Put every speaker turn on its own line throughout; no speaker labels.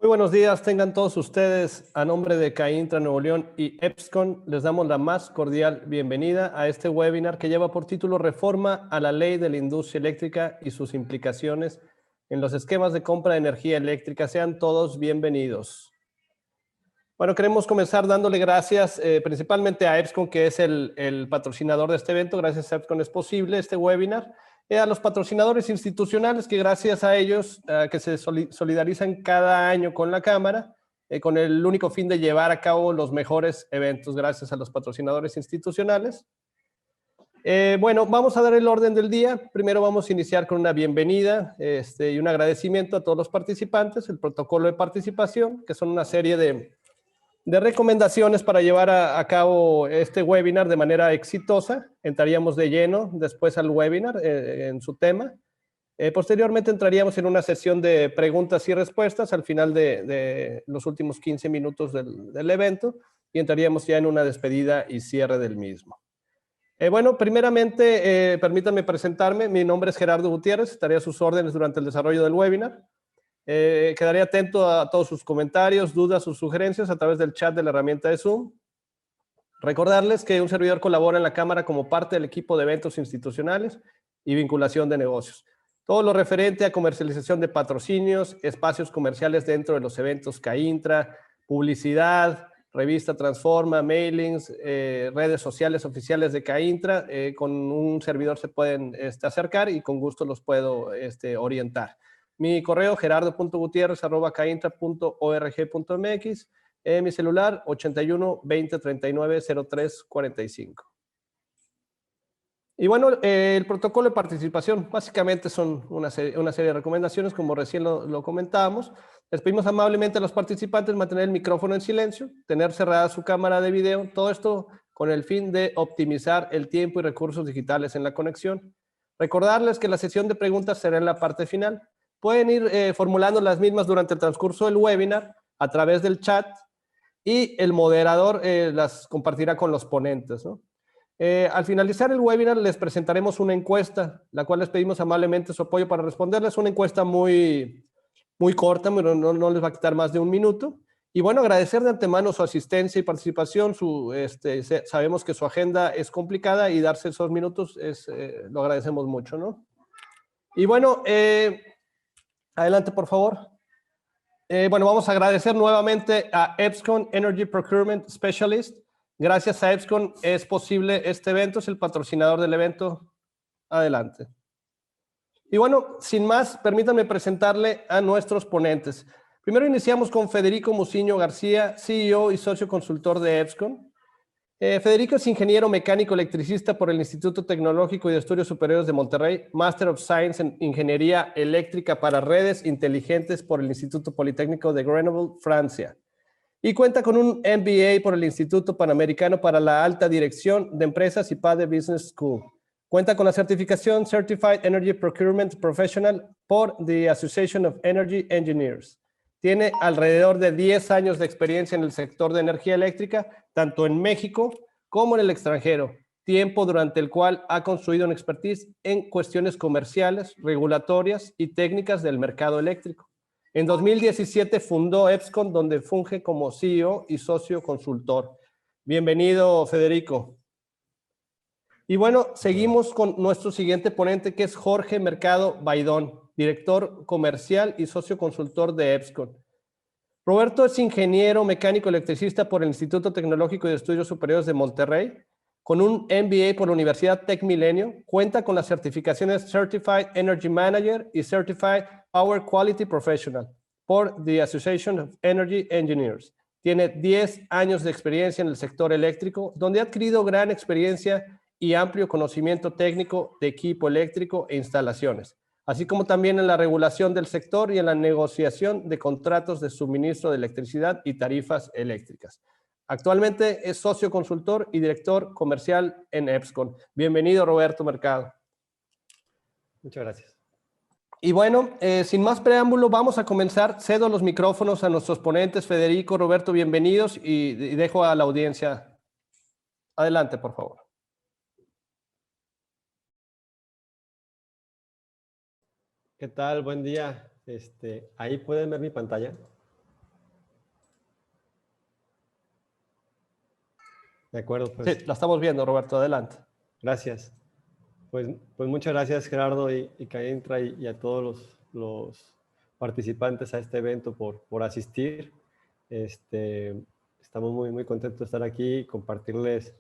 buenos días, tengan todos ustedes. A nombre de CAINTRA Nuevo León y EPSCON, les damos la más cordial bienvenida a este webinar que lleva por título Reforma a la Ley de la Industria Eléctrica y sus implicaciones en los esquemas de compra de energía eléctrica. Sean todos bienvenidos. Bueno, queremos comenzar dándole gracias principalmente a EPSCON, que es el patrocinador de este evento. Gracias a EPSCON es posible este webinar. A los patrocinadores institucionales que gracias a ellos que se solidarizan cada año con la Cámara con el único fin de llevar a cabo los mejores eventos. Gracias a los patrocinadores institucionales. Bueno, vamos a dar el orden del día. Primero vamos a iniciar con una bienvenida y un agradecimiento a todos los participantes, el protocolo de participación, que son una serie de recomendaciones para llevar a cabo este webinar de manera exitosa. Entraríamos de lleno después al webinar en su tema. Posteriormente entraríamos en una sesión de preguntas y respuestas al final de los últimos 15 minutos del evento y entraríamos ya en una despedida y cierre del mismo. Bueno, primeramente, permítanme presentarme. Mi nombre es Gerardo Gutiérrez, estaré a sus órdenes durante el desarrollo del webinar. Quedaré atento a todos sus comentarios, dudas o sugerencias a través del chat de la herramienta de Zoom. Recordarles que un servidor colabora en la Cámara como parte del equipo de eventos institucionales y vinculación de negocios. Todo lo referente a comercialización de patrocinios, espacios comerciales dentro de los eventos CAINTRA, publicidad, revista Transforma, mailings, redes sociales oficiales de CAINTRA, con un servidor se pueden acercar y con gusto los puedo orientar. Mi correo gerardo.gutierrez@caintra.org.mx, mi celular 81 20 39 03 45. Y bueno, el protocolo de participación básicamente son una serie de recomendaciones, como recién lo comentábamos. Les pedimos amablemente a los participantes mantener el micrófono en silencio, tener cerrada su cámara de video, todo esto con el fin de optimizar el tiempo y recursos digitales en la conexión. Recordarles que la sesión de preguntas será en la parte final. Pueden ir formulando las mismas durante el transcurso del webinar a través del chat y el moderador las compartirá con los ponentes, ¿no? Al finalizar el webinar les presentaremos una encuesta, la cual les pedimos amablemente su apoyo para responderles. Una encuesta muy corta, no les va a quitar más de un minuto. Y bueno, agradecer de antemano su asistencia y participación. Sabemos que su agenda es complicada y darse esos minutos lo agradecemos mucho, ¿no? Y bueno, adelante, por favor. Bueno, vamos a agradecer nuevamente a EPSCON Energy Procurement Specialist. Gracias a EPSCON es posible este evento, es el patrocinador del evento. Adelante. Y bueno, sin más, permítanme presentarle a nuestros ponentes. Primero iniciamos con Federico Muciño García, CEO y socio consultor de EPSCON. Federico es ingeniero mecánico electricista por el Instituto Tecnológico y de Estudios Superiores de Monterrey, Master of Science en Ingeniería Eléctrica para Redes Inteligentes por el Instituto Politécnico de Grenoble, Francia. Y cuenta con un MBA por el Instituto Panamericano para la Alta Dirección de Empresas y PADE Business School. Cuenta con la certificación Certified Energy Procurement Professional por the Association of Energy Engineers. Tiene alrededor de 10 años de experiencia en el sector de energía eléctrica, tanto en México como en el extranjero, tiempo durante el cual ha construido una expertise en cuestiones comerciales, regulatorias y técnicas del mercado eléctrico. En 2017 fundó EPSCON, donde funge como CEO y socio consultor. Bienvenido, Federico. Y bueno, seguimos con nuestro siguiente ponente, que es Jorge Mercado Baidón, director comercial y socio consultor de EPSCON. Roberto es ingeniero mecánico electricista por el Instituto Tecnológico y de Estudios Superiores de Monterrey, con un MBA por la Universidad Tech Milenio. Cuenta con las certificaciones Certified Energy Manager y Certified Power Quality Professional por the Association of Energy Engineers. Tiene 10 años de experiencia en el sector eléctrico, donde ha adquirido gran experiencia y amplio conocimiento técnico de equipo eléctrico e instalaciones, así como también en la regulación del sector y en la negociación de contratos de suministro de electricidad y tarifas eléctricas. Actualmente es socio consultor y director comercial en EPSCON. Bienvenido, Roberto Mercado.
Muchas gracias.
Y bueno, sin más preámbulo, vamos a comenzar. Cedo los micrófonos a nuestros ponentes. Federico, Roberto, bienvenidos y dejo a la audiencia. Adelante, por favor.
¿Qué tal? Buen día. Ahí pueden ver mi pantalla. De acuerdo, pues.
Sí, la estamos viendo, Roberto, adelante.
Gracias. Pues muchas gracias, Gerardo y Caentra y a todos los participantes a este evento por asistir. Estamos muy contentos de estar aquí y compartirles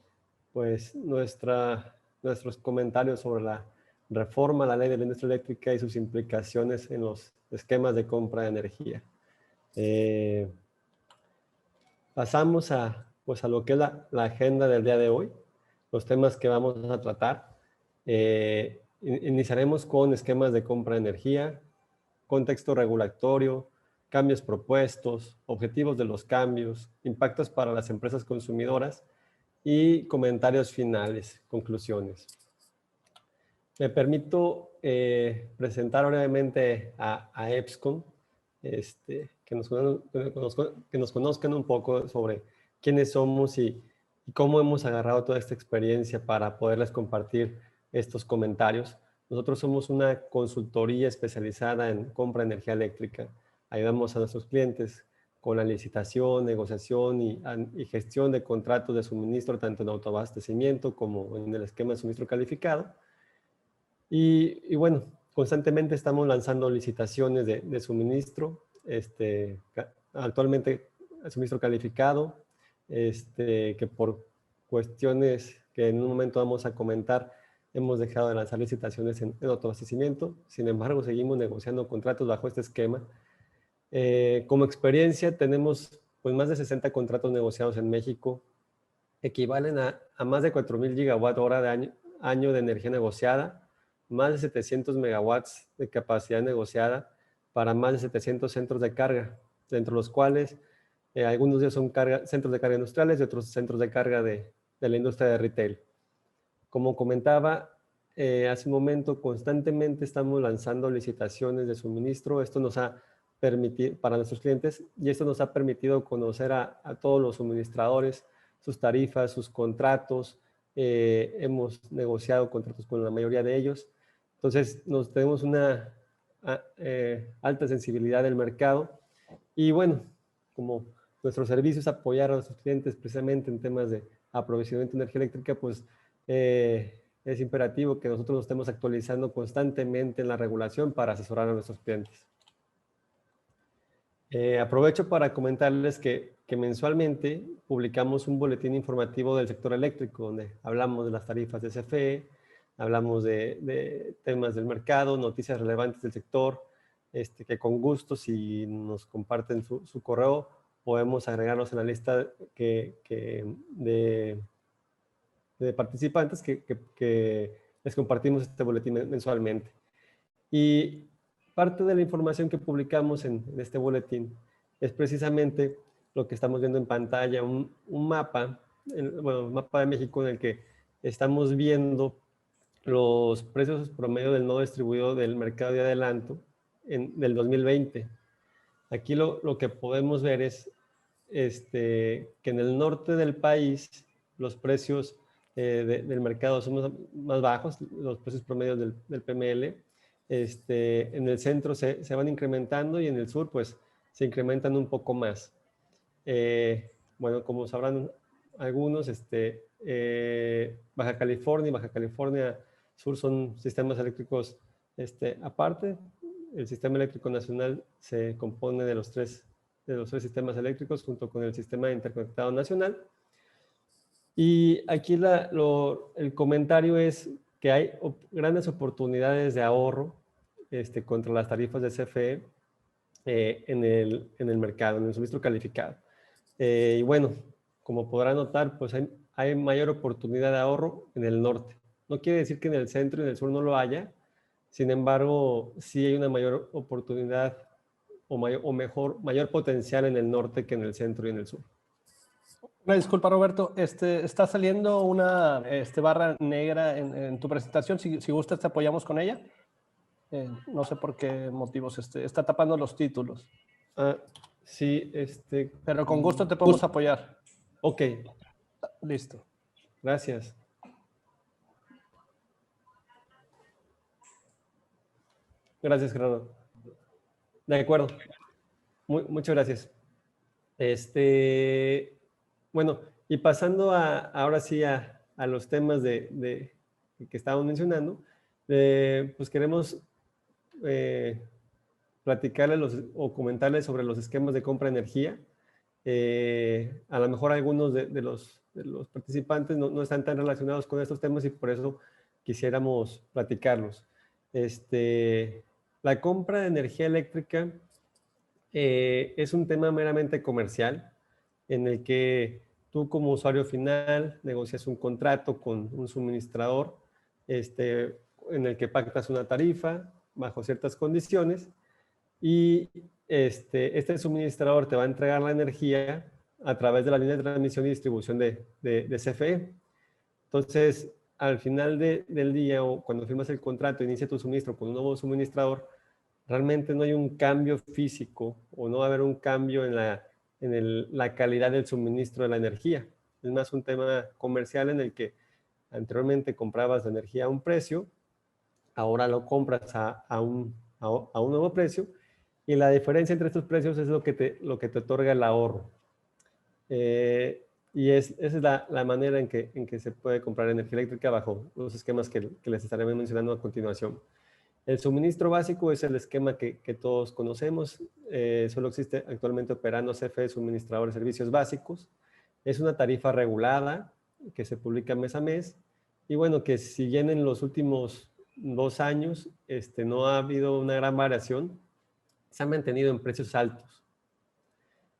pues nuestros comentarios sobre la reforma a la ley de la industria eléctrica y sus implicaciones en los esquemas de compra de energía. Pasamos pues a lo que es la agenda del día de hoy, los temas que vamos a tratar. Iniciaremos con esquemas de compra de energía, contexto regulatorio, cambios propuestos, objetivos de los cambios, impactos para las empresas consumidoras y comentarios finales, conclusiones. Me permito presentar brevemente a EPSCOM, que nos conozcan un poco sobre quiénes somos y cómo hemos agarrado toda esta experiencia para poderles compartir estos comentarios. Nosotros somos una consultoría especializada en compra de energía eléctrica. Ayudamos a nuestros clientes con la licitación, negociación y gestión de contratos de suministro, tanto en autoabastecimiento como en el esquema de suministro calificado. Y bueno, constantemente estamos lanzando licitaciones de suministro, actualmente suministro calificado, que por cuestiones que en un momento vamos a comentar, hemos dejado de lanzar licitaciones en autoabastecimiento. Sin embargo, seguimos negociando contratos bajo este esquema. Como experiencia, tenemos pues, más de 60 contratos negociados en México, equivalen a más de 4,000 gigawatt-hora de año de energía negociada, más de 700 megawatts de capacidad negociada para más de 700 centros de carga, entre los cuales algunos de ellos son centros de carga industriales y otros centros de carga de la industria de retail. Como comentaba hace un momento, constantemente estamos lanzando licitaciones de suministro. Esto nos ha permitido, para nuestros clientes, y esto nos ha permitido conocer a todos los suministradores, sus tarifas, sus contratos. Hemos negociado contratos con la mayoría de ellos. Entonces, tenemos una alta sensibilidad del mercado. Y bueno, como nuestro servicio es apoyar a nuestros clientes precisamente en temas de aprovisionamiento de energía eléctrica, pues es imperativo que nosotros nos estemos actualizando constantemente en la regulación para asesorar a nuestros clientes. Aprovecho para comentarles que mensualmente publicamos un boletín informativo del sector eléctrico, donde hablamos de las tarifas de CFE, hablamos de temas del mercado, noticias relevantes del sector, que con gusto, si nos comparten su correo, podemos agregarlos en la lista de participantes que les compartimos este boletín mensualmente. Y parte de la información que publicamos en este boletín es precisamente lo que estamos viendo en pantalla, un mapa, un mapa de México en el que estamos viendo los precios promedio del nodo distribuido del mercado de adelanto del 2020. Aquí lo que podemos ver es que en el norte del país los precios del mercado son más bajos, los precios promedios del PML. En el centro se van incrementando y en el sur pues se incrementan un poco más. Bueno, como sabrán algunos, Baja California y Baja California Sur son sistemas eléctricos aparte. El sistema eléctrico nacional se compone de los tres sistemas eléctricos junto con el sistema interconectado nacional. Y aquí el comentario es que hay grandes oportunidades de ahorro contra las tarifas de CFE en el mercado, en el suministro calificado. Y bueno, como podrán notar, pues hay mayor oportunidad de ahorro en el norte. No quiere decir que en el centro y en el sur no lo haya. Sin embargo, sí hay una mayor oportunidad o mayor potencial en el norte que en el centro y en el sur.
Una disculpa, Roberto. Está saliendo una barra negra en tu presentación. Si gustas, te apoyamos con ella. No sé por qué motivos está tapando los títulos.
Sí,
pero con gusto te podemos apoyar.
Ok.
Listo.
Gracias. Gracias, Gerardo. De acuerdo. Muchas gracias. Bueno, Y pasando ahora sí a los temas que estábamos mencionando, pues queremos platicarles o comentarles sobre los esquemas de compra de energía. A lo mejor algunos de los participantes no están tan relacionados con estos temas y por eso quisiéramos platicarlos. La compra de energía eléctrica es un tema meramente comercial en el que tú como usuario final negocias un contrato con un suministrador en el que pactas una tarifa bajo ciertas condiciones y este suministrador te va a entregar la energía a través de la línea de transmisión y distribución de CFE. Entonces, al final del día o cuando firmas el contrato, inicia tu suministro con un nuevo suministrador, realmente no hay un cambio físico o no va a haber un cambio en la calidad del suministro de la energía. Es más un tema comercial en el que anteriormente comprabas la energía a un precio, ahora lo compras a un nuevo precio y la diferencia entre estos precios es lo que te otorga el ahorro. Y esa es la manera en que se puede comprar energía eléctrica bajo los esquemas que les estaré mencionando a continuación. El suministro básico es el esquema que todos conocemos. Solo existe actualmente operando CFE, suministrador de servicios básicos. Es una tarifa regulada que se publica mes a mes. Y bueno, que si bien en los últimos 2 años no ha habido una gran variación, se ha mantenido en precios altos.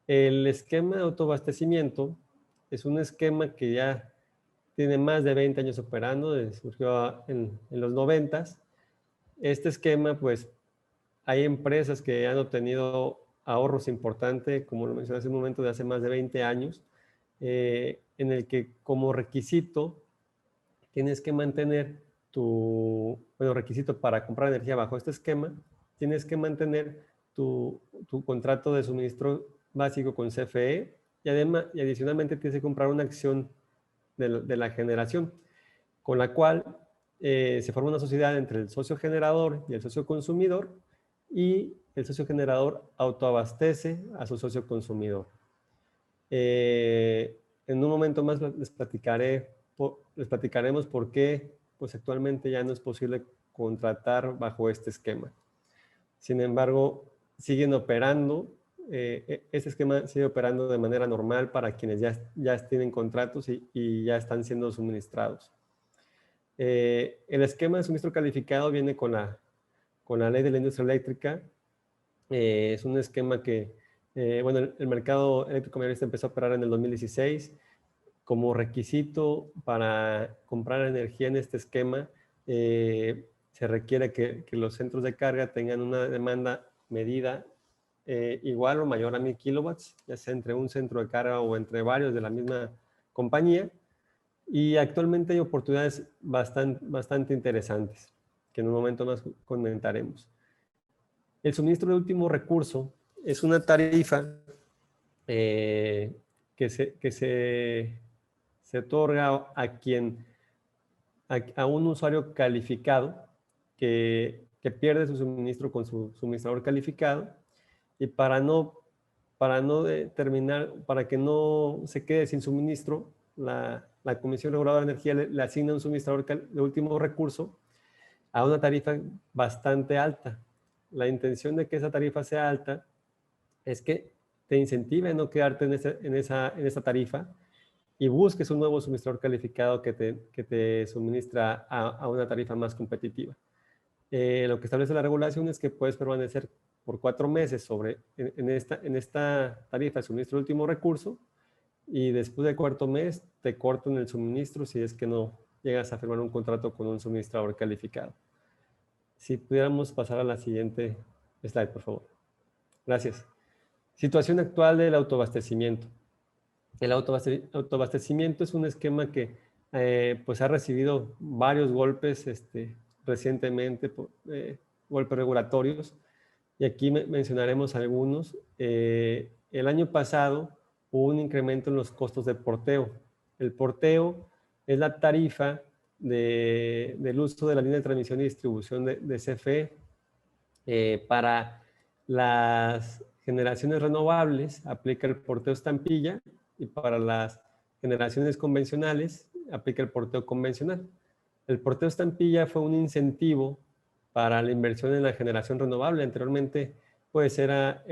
El esquema de autoabastecimiento es un esquema que ya tiene más de 20 años operando, surgió en los 90s. Este esquema, pues, hay empresas que han obtenido ahorros importantes, como lo mencioné hace un momento, de hace más de 20 años, en el que como requisito tienes que mantener requisito para comprar energía bajo este esquema, tienes que mantener tu contrato de suministro básico con CFE y adicionalmente tienes que comprar una acción de la generación, con la cual se forma una sociedad entre el socio generador y el socio consumidor y el socio generador autoabastece a su socio consumidor. En un momento más les platicaremos por qué pues actualmente ya no es posible contratar bajo este esquema. Sin embargo, siguen operando, este esquema sigue operando de manera normal para quienes ya tienen contratos y ya están siendo suministrados. El esquema de suministro calificado viene con la ley de la industria eléctrica. Es un esquema que, bueno, el mercado eléctrico mayorista empezó a operar en el 2016. Como requisito para comprar energía en este esquema, se requiere que los centros de carga tengan una demanda medida igual o mayor a 1000 kilowatts, ya sea entre un centro de carga o entre varios de la misma compañía. Y actualmente hay oportunidades bastante interesantes, que en un momento más comentaremos. El suministro de último recurso es una tarifa que se otorga a un usuario calificado que pierde su suministro con su suministrador calificado y para que no se quede sin suministro, la Comisión Reguladora de Energía le asigna un suministrador de último recurso a una tarifa bastante alta. La intención de que esa tarifa sea alta es que te incentive a no quedarte en esa tarifa y busques un nuevo suministrador calificado que te suministra a una tarifa más competitiva. Lo que establece la regulación es que puedes permanecer por 4 meses en esta tarifa de suministro de último recurso y después del 4º mes te cortan el suministro si es que no llegas a firmar un contrato con un suministrador calificado. Si pudiéramos pasar a la siguiente slide, por favor. Gracias. Situación actual del autoabastecimiento. El autoabastecimiento es un esquema que pues ha recibido varios golpes recientemente, golpes regulatorios, y aquí mencionaremos algunos. El año pasado hubo un incremento en los costos de porteo. El porteo es la tarifa del uso de la línea de transmisión y distribución de CFE. Para las generaciones renovables aplica el porteo estampilla y para las generaciones convencionales, aplica el porteo convencional. El porteo estampilla fue un incentivo para la inversión en la generación renovable. Anteriormente, pues era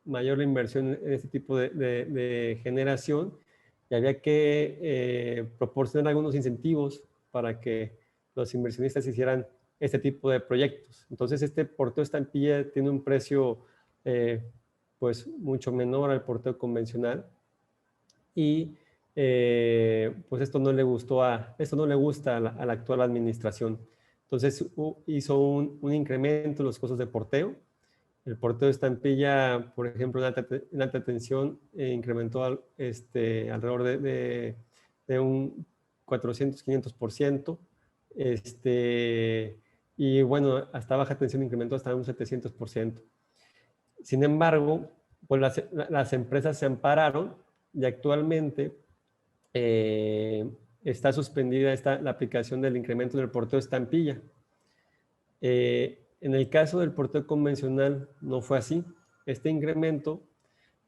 mayor la inversión en este tipo de generación y había que proporcionar algunos incentivos para que los inversionistas hicieran este tipo de proyectos. Entonces, este porteo estampilla tiene un precio pues mucho menor al porteo convencional y pues esto no le gusta a la actual administración. Entonces hizo un incremento en los costos de porteo. El porteo de estampilla, por ejemplo, en alta tensión incrementó alrededor de un 400-500%. Y bueno, hasta baja tensión incrementó hasta un 700%. Sin embargo, pues las empresas se ampararon y actualmente está suspendida la aplicación del incremento del porteo estampilla. En el caso del porteo convencional no fue así. Este incremento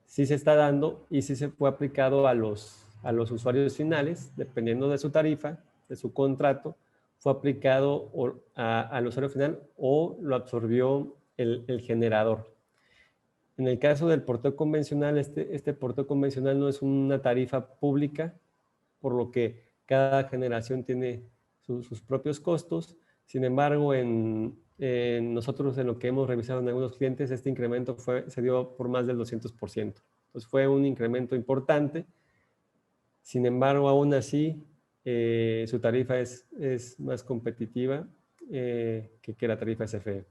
sí se está dando y sí se fue aplicado a los usuarios finales, dependiendo de su tarifa, de su contrato, fue aplicado al usuario final o lo absorbió el generador. En el caso del porteo convencional, este porteo convencional no es una tarifa pública, por lo que cada generación tiene sus propios costos. Sin embargo, nosotros en lo que hemos revisado en algunos clientes, este incremento se dio por más del 200%. Entonces fue un incremento importante. Sin embargo, aún así, su tarifa es más competitiva que la tarifa SFE.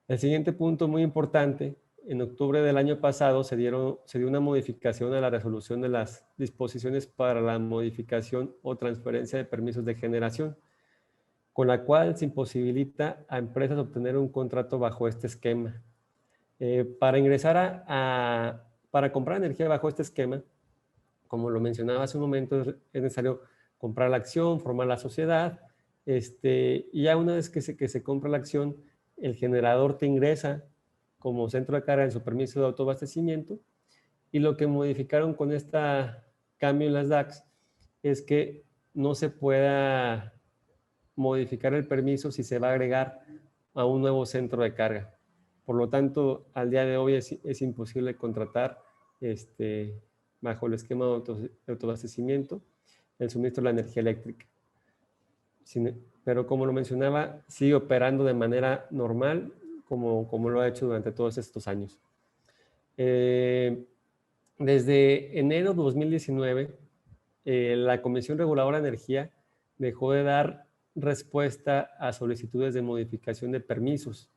El siguiente punto muy importante, en octubre del año pasado se dio una modificación a la resolución de las disposiciones para la modificación o transferencia de permisos de generación, con la cual se imposibilita a empresas obtener un contrato bajo este esquema. Para comprar energía bajo este esquema, como lo mencionaba hace un momento, es necesario comprar la acción, formar la sociedad, y ya una vez que se compra la acción, el generador te ingresa como centro de carga en su permiso de autoabastecimiento, y lo que modificaron con este cambio en las DACs es que no se pueda modificar el permiso si se va a agregar a un nuevo centro de carga. Por lo tanto, al día de hoy es imposible contratar bajo el esquema de autoabastecimiento el suministro de la energía eléctrica. Pero como lo mencionaba, sigue operando de manera normal como lo ha hecho durante todos estos años. Desde enero de 2019, la Comisión Reguladora de Energía dejó de dar respuesta a solicitudes de modificación de permisos.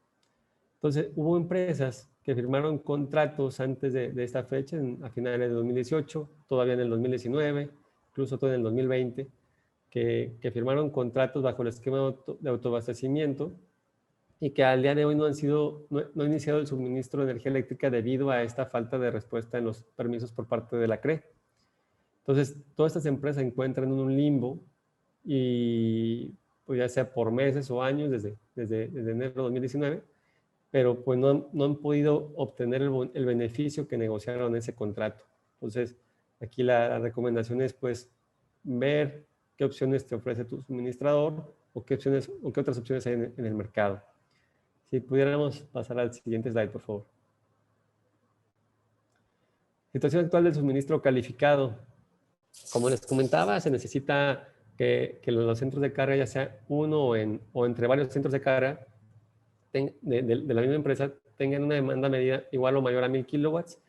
Entonces, hubo empresas que firmaron contratos antes de esta fecha, a finales de 2018, todavía en el 2019, incluso todo en el 2020, que firmaron contratos bajo el esquema de autoabastecimiento y que al día de hoy no han iniciado el suministro de energía eléctrica debido a esta falta de respuesta en los permisos por parte de la CRE. Entonces, todas estas empresas se encuentran en un limbo y pues ya sea por meses o años, desde enero de 2019, pero pues no han podido obtener el beneficio que negociaron en ese contrato. Entonces, aquí la recomendación es pues ver qué opciones te ofrece tu suministrador o qué otras opciones hay en el mercado. Si pudiéramos pasar al siguiente slide, por favor. Situación actual del suministro calificado. Como les comentaba, se necesita que los centros de carga, ya sea uno o entre varios centros de carga de la misma empresa, tengan una demanda medida igual o mayor a 1000 kilowatts,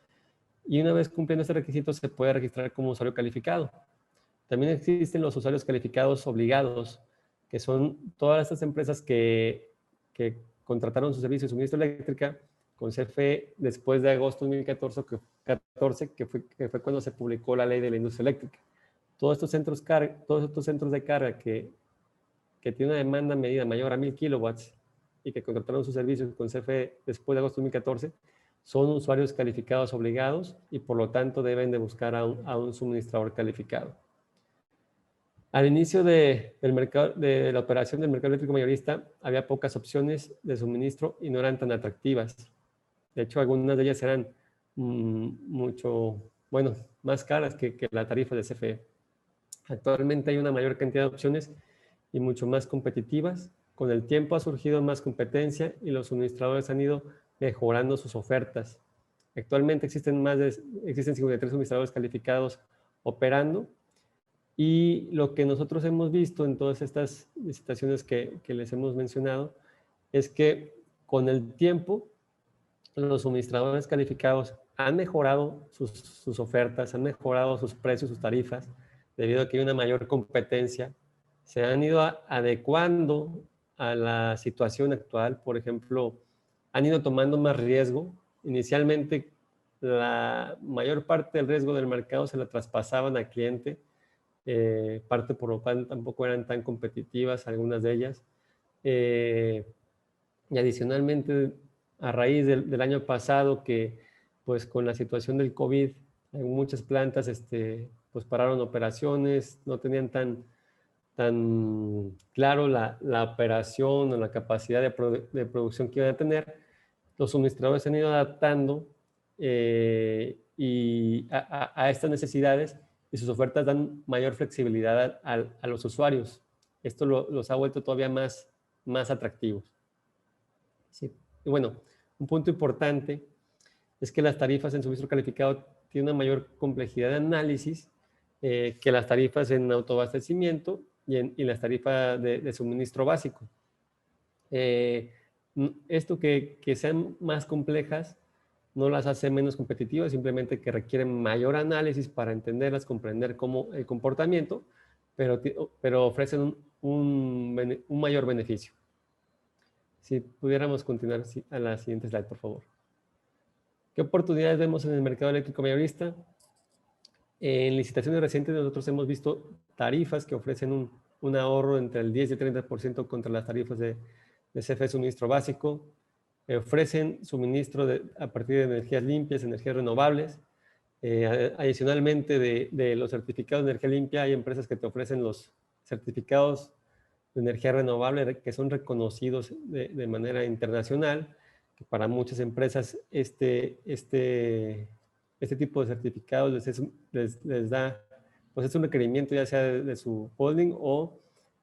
y una vez cumpliendo este requisito se puede registrar como usuario calificado. También existen los usuarios calificados obligados, que son todas estas empresas que contrataron su servicio de suministro eléctrica con CFE después de agosto de 2014, que fue cuando se publicó la ley de la industria eléctrica. Todos estos centros de carga que tienen una demanda medida mayor a 1000 kilowatts y que contrataron sus servicios con CFE después de agosto de 2014, son usuarios calificados obligados y por lo tanto deben de buscar a un suministrador calificado. Al inicio de la operación del mercado eléctrico mayorista, había pocas opciones de suministro y no eran tan atractivas. De hecho, algunas de ellas eran mucho bueno, más caras que la tarifa de CFE. Actualmente hay una mayor cantidad de opciones y mucho más competitivas. Con el tiempo ha surgido más competencia y los suministradores han ido mejorando sus ofertas. Actualmente existen 53 suministradores calificados operando, y lo que nosotros hemos visto en todas estas licitaciones que les hemos mencionado es que con el tiempo los suministradores calificados han mejorado sus ofertas, han mejorado sus precios, sus tarifas, debido a que hay una mayor competencia. Se han ido adecuando a la situación actual. Por ejemplo, han ido tomando más riesgo. Inicialmente, la mayor parte del riesgo del mercado se la traspasaban al cliente, parte por lo cual tampoco eran tan competitivas algunas de ellas. Y adicionalmente, a raíz del año pasado, que pues con la situación del COVID, en muchas plantas pues pararon operaciones, no tenían tan claro la operación o la capacidad de producción que iban a tener. Los suministradores se han ido adaptando y a estas necesidades, y sus ofertas dan mayor flexibilidad a los usuarios. Esto los ha vuelto todavía más atractivos. Sí. Y bueno, un punto importante es que las tarifas en suministro calificado tienen una mayor complejidad de análisis que las tarifas en autoabastecimiento y las tarifas de suministro básico. Esto que sean más complejas no las hace menos competitivas, simplemente que requieren mayor análisis para entenderlas, comprender el comportamiento, pero ofrecen un mayor beneficio. Si pudiéramos continuar a la siguiente slide, por favor. ¿Qué oportunidades vemos en el mercado eléctrico mayorista? En licitaciones recientes nosotros hemos visto tarifas que ofrecen un ahorro entre el 10 y el 30% contra las tarifas de CFE suministro básico. Ofrecen suministro a partir de energías limpias, energías renovables. Adicionalmente de los certificados de energía limpia, hay empresas que te ofrecen los certificados de energía renovable que son reconocidos de manera internacional, que para muchas empresas este tipo de certificados les da, pues es un requerimiento ya sea de su holding o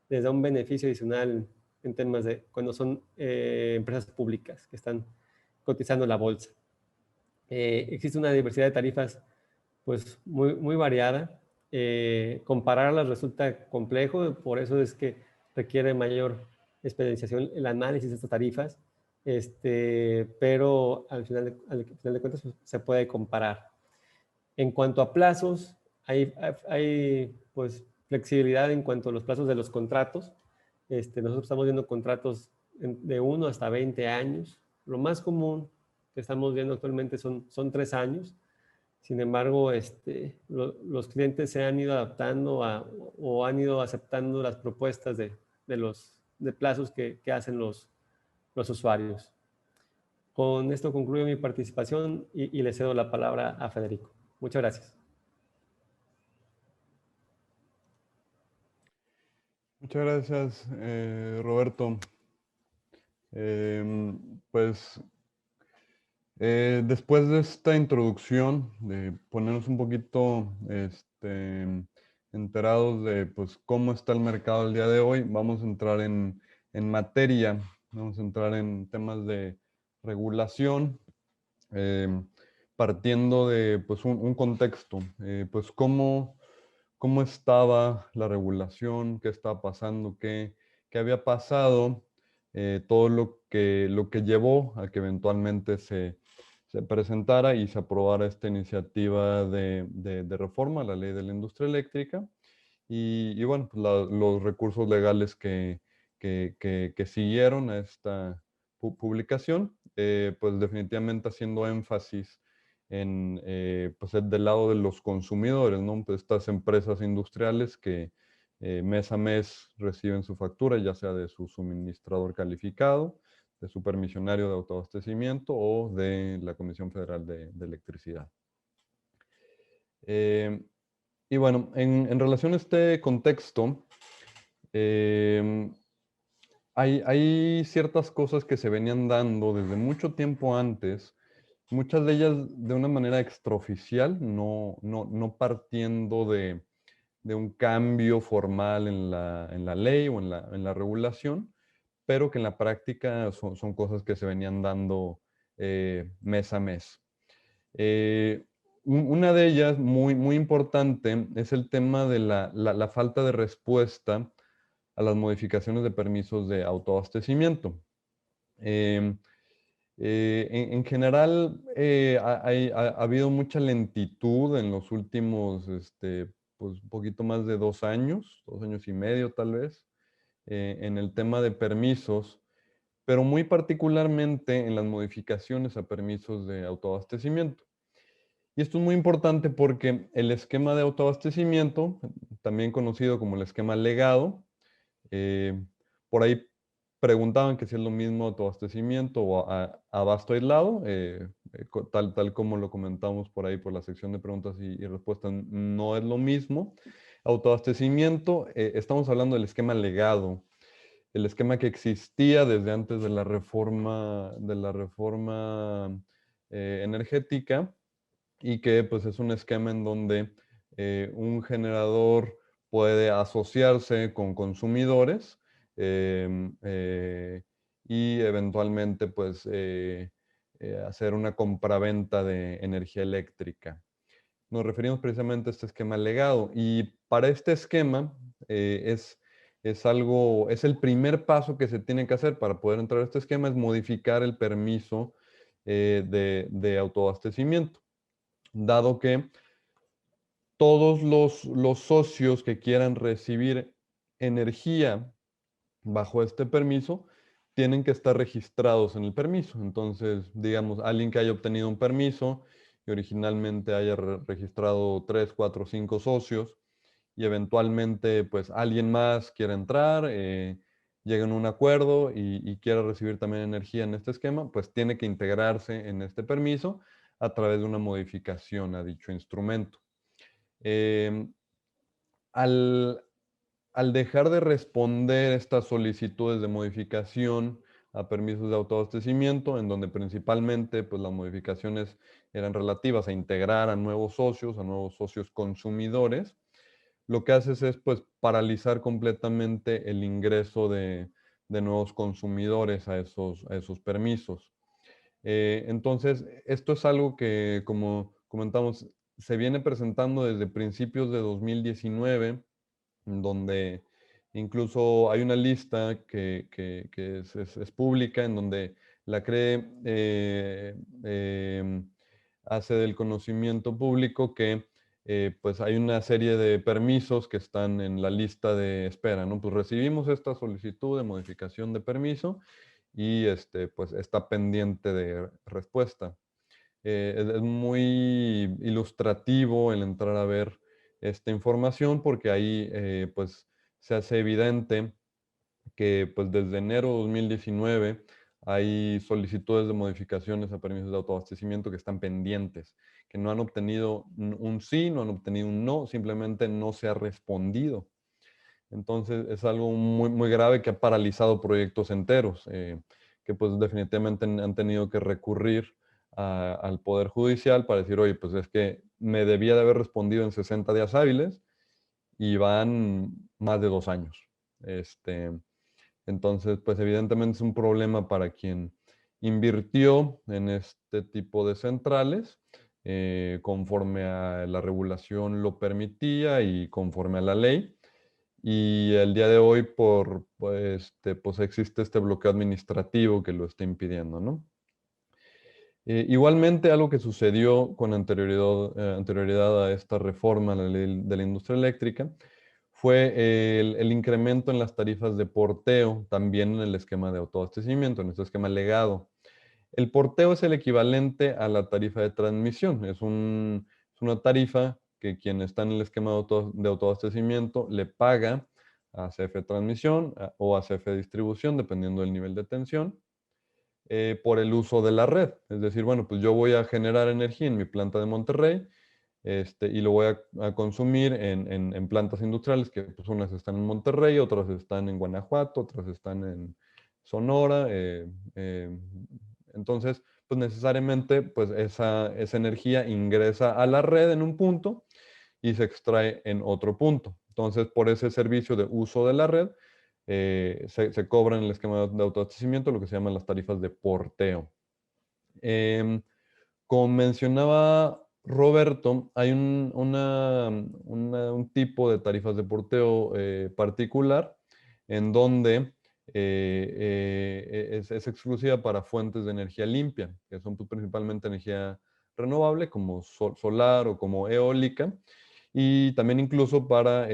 les da un beneficio adicional en temas de cuando son empresas públicas que están cotizando en la bolsa. Existe una diversidad de tarifas pues muy variada. Compararlas resulta complejo, por eso es que requiere mayor especialización el análisis de estas tarifas, pero al final de cuentas pues, se puede comparar. En cuanto a plazos, hay pues, flexibilidad en cuanto a los plazos de los contratos. Nosotros estamos viendo contratos de 1 hasta 20 años. Lo más común que estamos viendo actualmente son 3 años. Sin embargo, los clientes se han ido adaptando o han ido aceptando las propuestas de plazos que hacen los usuarios. Con esto concluyo mi participación y le cedo la palabra a Federico. Muchas gracias.
Muchas gracias, Roberto. Pues después de esta introducción, de ponernos un poquito enterados de pues, cómo está el mercado el día de hoy, vamos a entrar en materia, vamos a entrar en temas de regulación, partiendo de pues, un contexto, pues cómo estaba la regulación, qué estaba pasando, qué había pasado, todo lo que llevó a que eventualmente se presentara y se aprobara esta iniciativa de reforma a la ley de la industria eléctrica y bueno, pues los recursos legales que siguieron a esta publicación, pues definitivamente haciendo énfasis en, pues del lado de los consumidores, ¿no? Pues estas empresas industriales que mes a mes reciben su factura, ya sea de su suministrador calificado, de su permisionario de autoabastecimiento o de la Comisión Federal de Electricidad. Y bueno, en relación a este contexto, hay ciertas cosas que se venían dando desde mucho tiempo antes muchas de ellas de una manera extraoficial, no partiendo de un cambio formal en la ley o en la regulación, pero que en la práctica son cosas que se venían dando mes a mes. Una de ellas, muy importante, es el tema de la falta de respuesta a las modificaciones de permisos de autoabastecimiento. En general, ha habido mucha lentitud en los últimos, pues un poquito más de 2 años y medio tal vez, en el tema de permisos, pero muy particularmente en las modificaciones a permisos de autoabastecimiento. Y esto es muy importante porque el esquema de autoabastecimiento, también conocido como el esquema legado, por ahí preguntaban que si es lo mismo autoabastecimiento o abasto aislado, tal como lo comentamos por ahí por la sección de preguntas y respuestas, no es lo mismo. Autoabastecimiento, estamos hablando del esquema legado, el esquema que existía desde antes de la reforma energética, y que pues es un esquema en donde un generador puede asociarse con consumidores y eventualmente pues hacer una compraventa de energía eléctrica. Nos referimos precisamente a este esquema legado, y para este esquema es el primer paso que se tiene que hacer para poder entrar a este esquema, es modificar el permiso de autoabastecimiento, dado que todos los socios que quieran recibir energía bajo este permiso tienen que estar registrados en el permiso. Entonces, digamos, alguien que haya obtenido un permiso y originalmente haya registrado 3, 4, 5 socios, y eventualmente pues alguien más quiera entrar, lleguen a un acuerdo y quiera recibir también energía en este esquema, pues tiene que integrarse en este permiso a través de una modificación a dicho instrumento. Em, al, al dejar de responder estas solicitudes de modificación a permisos de autoabastecimiento, en donde principalmente pues, las modificaciones eran relativas a integrar a nuevos socios consumidores, lo que haces es pues, paralizar completamente el ingreso de nuevos consumidores a esos permisos. Entonces, esto es algo que, como comentamos, se viene presentando desde principios de 2019, donde incluso hay una lista que es pública, en donde la CRE hace del conocimiento público que pues hay una serie de permisos que están en la lista de espera, ¿no? Pues recibimos esta solicitud de modificación de permiso y pues está pendiente de respuesta. Es muy ilustrativo el entrar a ver esta información, porque ahí pues se hace evidente que pues desde enero de 2019 hay solicitudes de modificaciones a permisos de autoabastecimiento que están pendientes, que no han obtenido un sí, no han obtenido un no, simplemente no se ha respondido. Entonces es algo muy grave que ha paralizado proyectos enteros, que pues definitivamente han tenido que recurrir al Poder Judicial para decir, oye, pues es que me debía de haber respondido en 60 días hábiles y van más de 2 años. Entonces, pues evidentemente es un problema para quien invirtió en este tipo de centrales, conforme a la regulación lo permitía y conforme a la ley. Y el día de hoy, pues existe este bloqueo administrativo que lo está impidiendo, ¿no? Igualmente, algo que sucedió con anterioridad a esta reforma a la ley de la industria eléctrica fue el incremento en las tarifas de porteo, también en el esquema de autoabastecimiento, en este esquema legado. El porteo es el equivalente a la tarifa de transmisión. Es una tarifa que quien está en el esquema de autoabastecimiento le paga a CFE Transmisión o a CFE Distribución, dependiendo del nivel de tensión, por el uso de la red. Es decir, bueno, pues yo voy a generar energía en mi planta de Monterrey, y lo voy a consumir en plantas industriales, que pues unas están en Monterrey, otras están en Guanajuato, otras están en Sonora. Entonces, pues necesariamente pues esa energía ingresa a la red en un punto y se extrae en otro punto. Entonces, por ese servicio de uso de la red, se cobra en el esquema de autoabastecimiento lo que se llaman las tarifas de porteo. Como mencionaba Roberto, hay un tipo de tarifas de porteo particular en donde es exclusiva para fuentes de energía limpia, que son pues, principalmente energía renovable como solar o como eólica, y también incluso para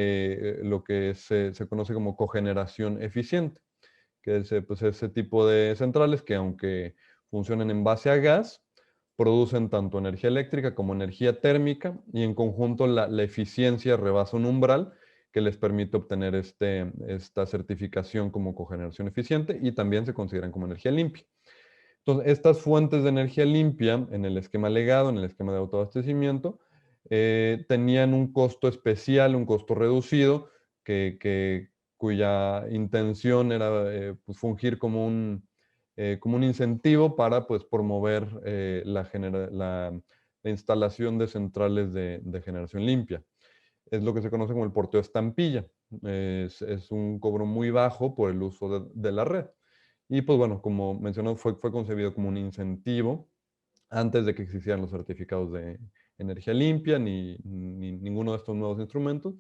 lo que se conoce como cogeneración eficiente, que es pues, ese tipo de centrales que aunque funcionan en base a gas, producen tanto energía eléctrica como energía térmica y en conjunto la eficiencia rebasa un umbral que les permite obtener esta certificación como cogeneración eficiente y también se consideran como energía limpia. Entonces, estas fuentes de energía limpia en el esquema legado, en el esquema de autoabastecimiento, tenían un costo especial, un costo reducido, cuya intención era pues, fungir como un incentivo para pues, promover la instalación de centrales de generación limpia. Es lo que se conoce como el porteo estampilla. Es un cobro muy bajo por el uso de la red. Y pues bueno, como mencionó, fue concebido como un incentivo antes de que existieran los certificados de energía limpia ni ninguno de estos nuevos instrumentos.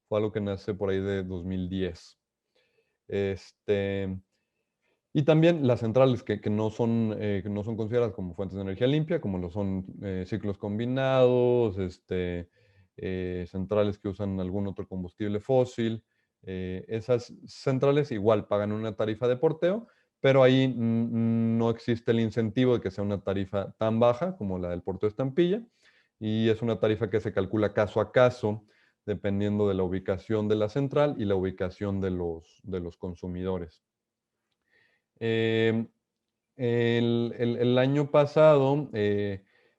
Fue algo que nace por ahí de 2010. Y también las centrales que no son consideradas como fuentes de energía limpia, como lo son ciclos combinados, centrales que usan algún otro combustible fósil. Esas centrales igual pagan una tarifa de porteo, pero ahí no existe el incentivo de que sea una tarifa tan baja como la del porteo estampilla, y es una tarifa que se calcula caso a caso, dependiendo de la ubicación de la central y la ubicación de los consumidores. Eh, el año pasado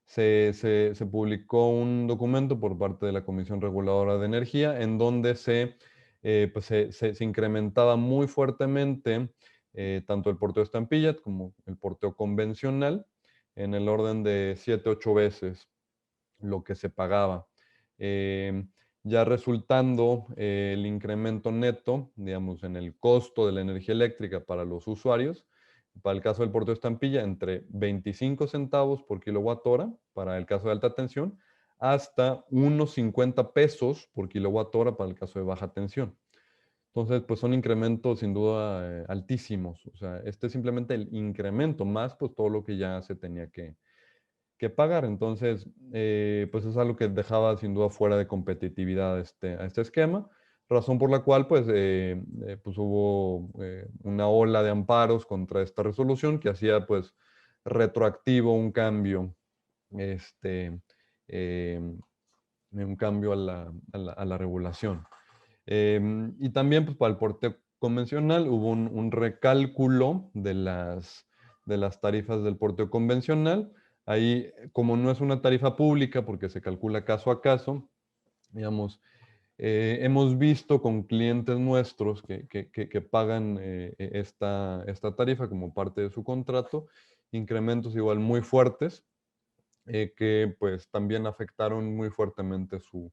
se publicó un documento por parte de la Comisión Reguladora de Energía en donde pues se incrementaba muy fuertemente tanto el porteo estampilla como el porteo convencional en el orden de 7-8 veces lo que se pagaba. Ya resultando el incremento neto, digamos, en el costo de la energía eléctrica para los usuarios, para el caso del porteo estampilla, entre 25 centavos por kilowatt hora, para el caso de alta tensión, hasta unos 50 pesos por kilowatt hora para el caso de baja tensión. Entonces, pues son incrementos sin duda altísimos. O sea, este es simplemente el incremento, más pues todo lo que ya se tenía que pagar. Entonces, pues es algo que dejaba sin duda fuera de competitividad a este esquema, razón por la cual pues, pues hubo una ola de amparos contra esta resolución que hacía pues retroactivo eh, un cambio a la regulación. Y también pues para el porteo convencional hubo un recálculo de las tarifas del porteo convencional. Ahí, como no es una tarifa pública porque se calcula caso a caso, digamos, hemos visto con clientes nuestros que pagan esta tarifa como parte de su contrato, incrementos igual muy fuertes, que pues también afectaron muy fuertemente su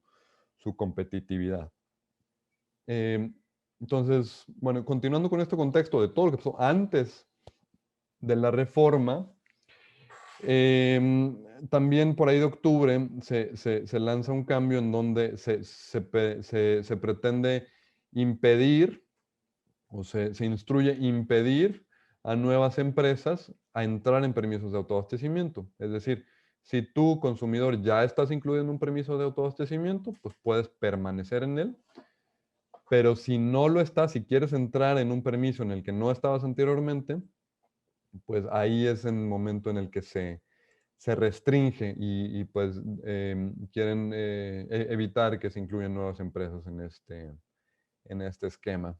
competitividad. Entonces, bueno, continuando con este contexto de todo lo que pasó antes de la reforma, también por ahí de octubre se lanza un cambio en donde se pretende impedir o se instruye impedir a nuevas empresas a entrar en permisos de autoabastecimiento. Es decir, si tú, consumidor, ya estás incluido en un permiso de autoabastecimiento, pues puedes permanecer en él. Pero si no lo estás, si quieres entrar en un permiso en el que no estabas anteriormente, pues ahí es el momento en el que se restringe y pues quieren evitar que se incluyan nuevas empresas en este esquema.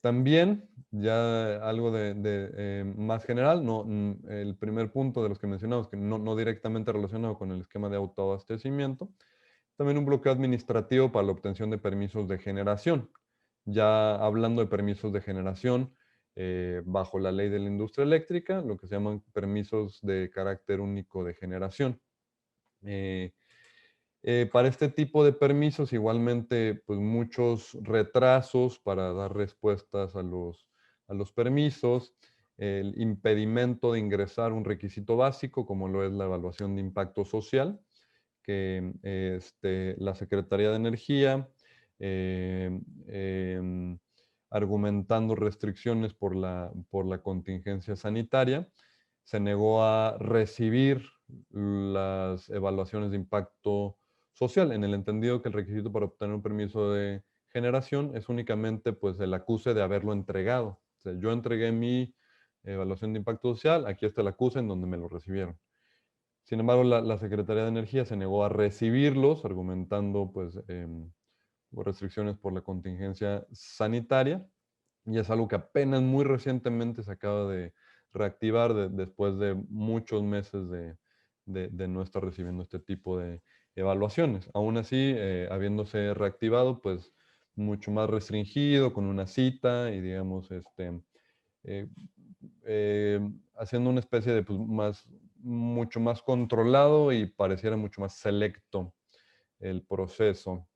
También, ya algo de más general, el primer punto de los que mencionamos, que no directamente relacionado con el esquema de autoabastecimiento, también un bloqueo administrativo para la obtención de permisos de generación. Ya hablando de permisos de generación, bajo la ley de la industria eléctrica, lo que se llaman permisos de carácter único de generación. Para este tipo de permisos, igualmente, pues muchos retrasos para dar respuestas a los permisos, el impedimento de ingresar un requisito básico, como lo es la evaluación de impacto social, que la Secretaría de Energía, argumentando restricciones por la contingencia sanitaria, se negó a recibir las evaluaciones de impacto social, en el entendido que el requisito para obtener un permiso de generación es únicamente pues el acuse de haberlo entregado. O sea, yo entregué mi evaluación de impacto social, aquí está el acuse en donde me lo recibieron. Sin embargo, la Secretaría de Energía se negó a recibirlos, argumentando pues restricciones por la contingencia sanitaria, y es algo que apenas muy recientemente se acaba de reactivar después de muchos meses de no estar recibiendo este tipo de evaluaciones. Aún así, habiéndose reactivado, pues mucho más restringido, con una cita y digamos, eh, haciendo una especie de pues, mucho más controlado y pareciera mucho más selecto el proceso.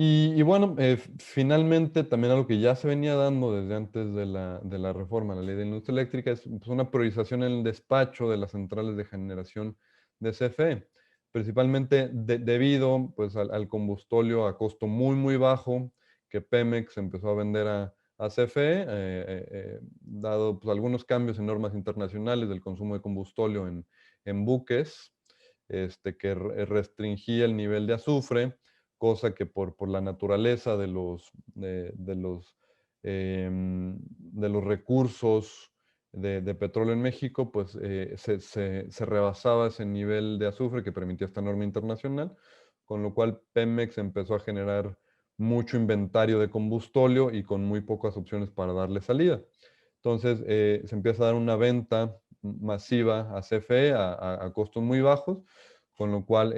Y bueno, finalmente también algo que ya se venía dando desde antes de la reforma a la ley de industria eléctrica es pues, una priorización en el despacho de las centrales de generación de CFE, principalmente debido pues, al combustóleo a costo muy, muy bajo que Pemex empezó a vender a CFE, dado pues, algunos cambios en normas internacionales del consumo de combustóleo en buques, que restringía el nivel de azufre, cosa que por la naturaleza de los recursos de petróleo en México, pues se rebasaba ese nivel de azufre que permitía esta norma internacional, con lo cual Pemex empezó a generar mucho inventario de combustóleo y con muy pocas opciones para darle salida. Entonces se empieza a dar una venta masiva a CFE a costos muy bajos, con lo cual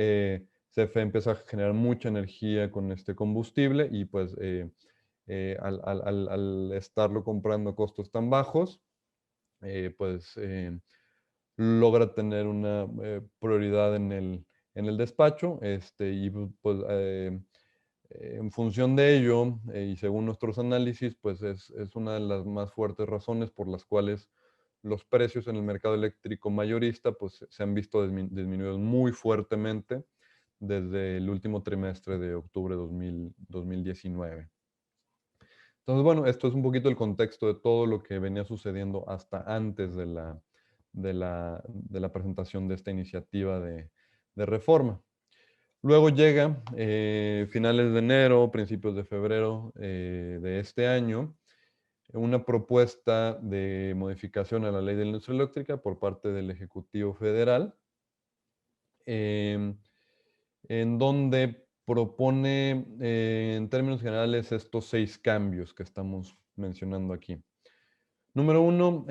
CFE empieza a generar mucha energía con este combustible y pues al estarlo comprando a costos tan bajos, pues logra tener una prioridad en el despacho y pues en función de ello y según nuestros análisis, pues es una de las más fuertes razones por las cuales los precios en el mercado eléctrico mayorista pues se han visto disminuidos muy fuertemente desde el último trimestre de octubre de 2019. Entonces, bueno, esto es un poquito el contexto de todo lo que venía sucediendo hasta antes de la presentación de esta iniciativa de reforma. Luego llega finales de enero, principios de febrero de este año, una propuesta de modificación a la ley de la industria eléctrica por parte del Ejecutivo Federal, en donde propone en términos generales estos 6 cambios que estamos mencionando aquí. Número 1,